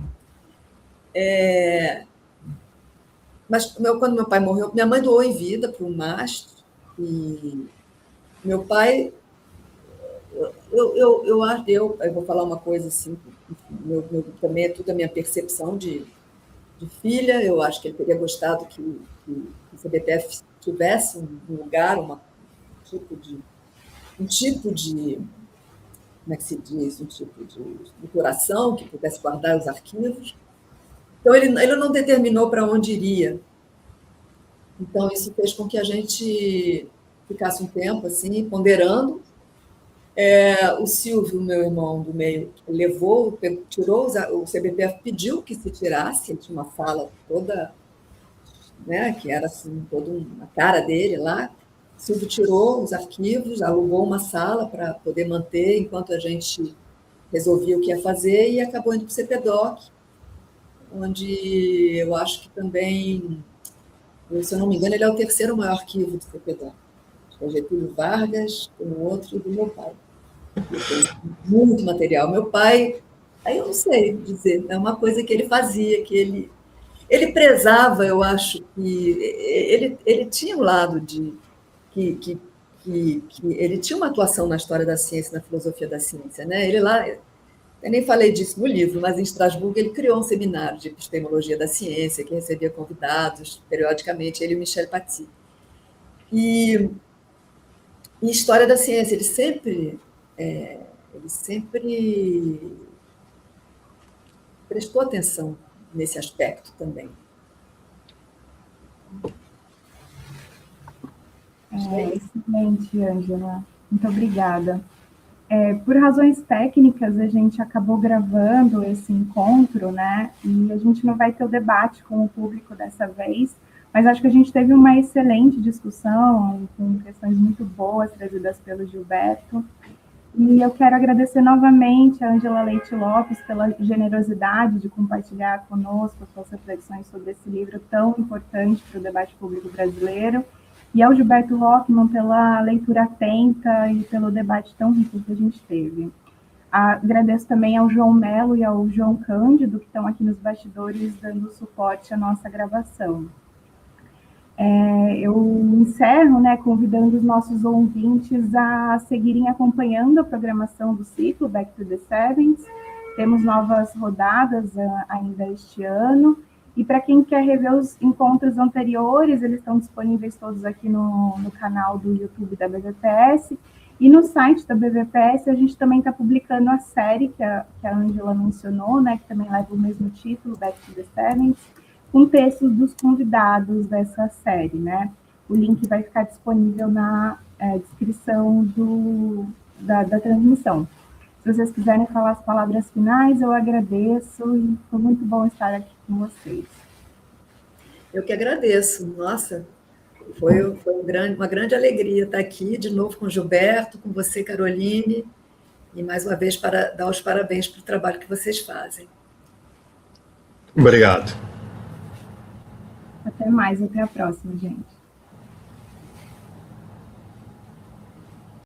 Mas quando meu pai morreu, minha mãe doou em vida para o MAST, e meu pai, eu vou falar uma coisa assim, também é tudo a minha percepção de filha. Eu acho que ele teria gostado que o CBPF tivesse um lugar, um tipo de, como é que se diz, um tipo de estruturação que pudesse guardar os arquivos. Então, ele não determinou para onde iria. Então, isso fez com que a gente ficasse um tempo assim, ponderando. O Silvio, meu irmão do meio, tirou, o CBPF pediu que se tirasse, ele tinha uma fala toda, né, que era assim, toda uma cara dele lá. O Silvio tirou os arquivos, alugou uma sala para poder manter enquanto a gente resolvia o que ia fazer, e acabou indo para o CPDOC, onde eu acho que também, se eu não me engano, ele é o terceiro maior arquivo do CPDOC. O Getúlio Vargas, o outro e do meu pai. Muito material. Meu pai, aí eu não sei dizer, é uma coisa que ele fazia, que ele prezava, eu acho, que ele tinha um lado de que ele tinha uma atuação na história da ciência, na filosofia da ciência, né? Ele lá, eu nem falei disso no livro, mas em Estrasburgo ele criou um seminário de epistemologia da ciência que recebia convidados periodicamente, ele e o Michel Paty. E em história da ciência ele sempre prestou atenção nesse aspecto também. Excelente, Ângela. Muito obrigada. Por razões técnicas, a gente acabou gravando esse encontro, né? E a gente não vai ter o debate com o público dessa vez, mas acho que a gente teve uma excelente discussão, com questões muito boas trazidas pelo Gilberto. E eu quero agradecer novamente a Ângela Leite Lopes pela generosidade de compartilhar conosco suas reflexões sobre esse livro tão importante para o debate público brasileiro, e ao Gilberto Hoffmann pela leitura atenta e pelo debate tão rico que a gente teve. Agradeço também ao João Melo e ao João Cândido, que estão aqui nos bastidores dando suporte à nossa gravação. Eu encerro, né, convidando os nossos ouvintes a seguirem acompanhando a programação do ciclo Back to the Sevens. Temos novas rodadas ainda este ano. E para quem quer rever os encontros anteriores, eles estão disponíveis todos aqui no canal do YouTube da BVPS. E no site da BVPS a gente também está publicando a série que a Ângela mencionou, né, que também leva o mesmo título, Back to the Sevens, com textos dos convidados dessa série, né? O link vai ficar disponível na descrição da transmissão. Se vocês quiserem falar as palavras finais, eu agradeço, e foi muito bom estar aqui com vocês. Eu que agradeço. Nossa, foi uma grande alegria estar aqui de novo com o Gilberto, com você, Caroline, e mais uma vez para dar os parabéns pelo trabalho que vocês fazem. Obrigado. Até mais, até a próxima, gente.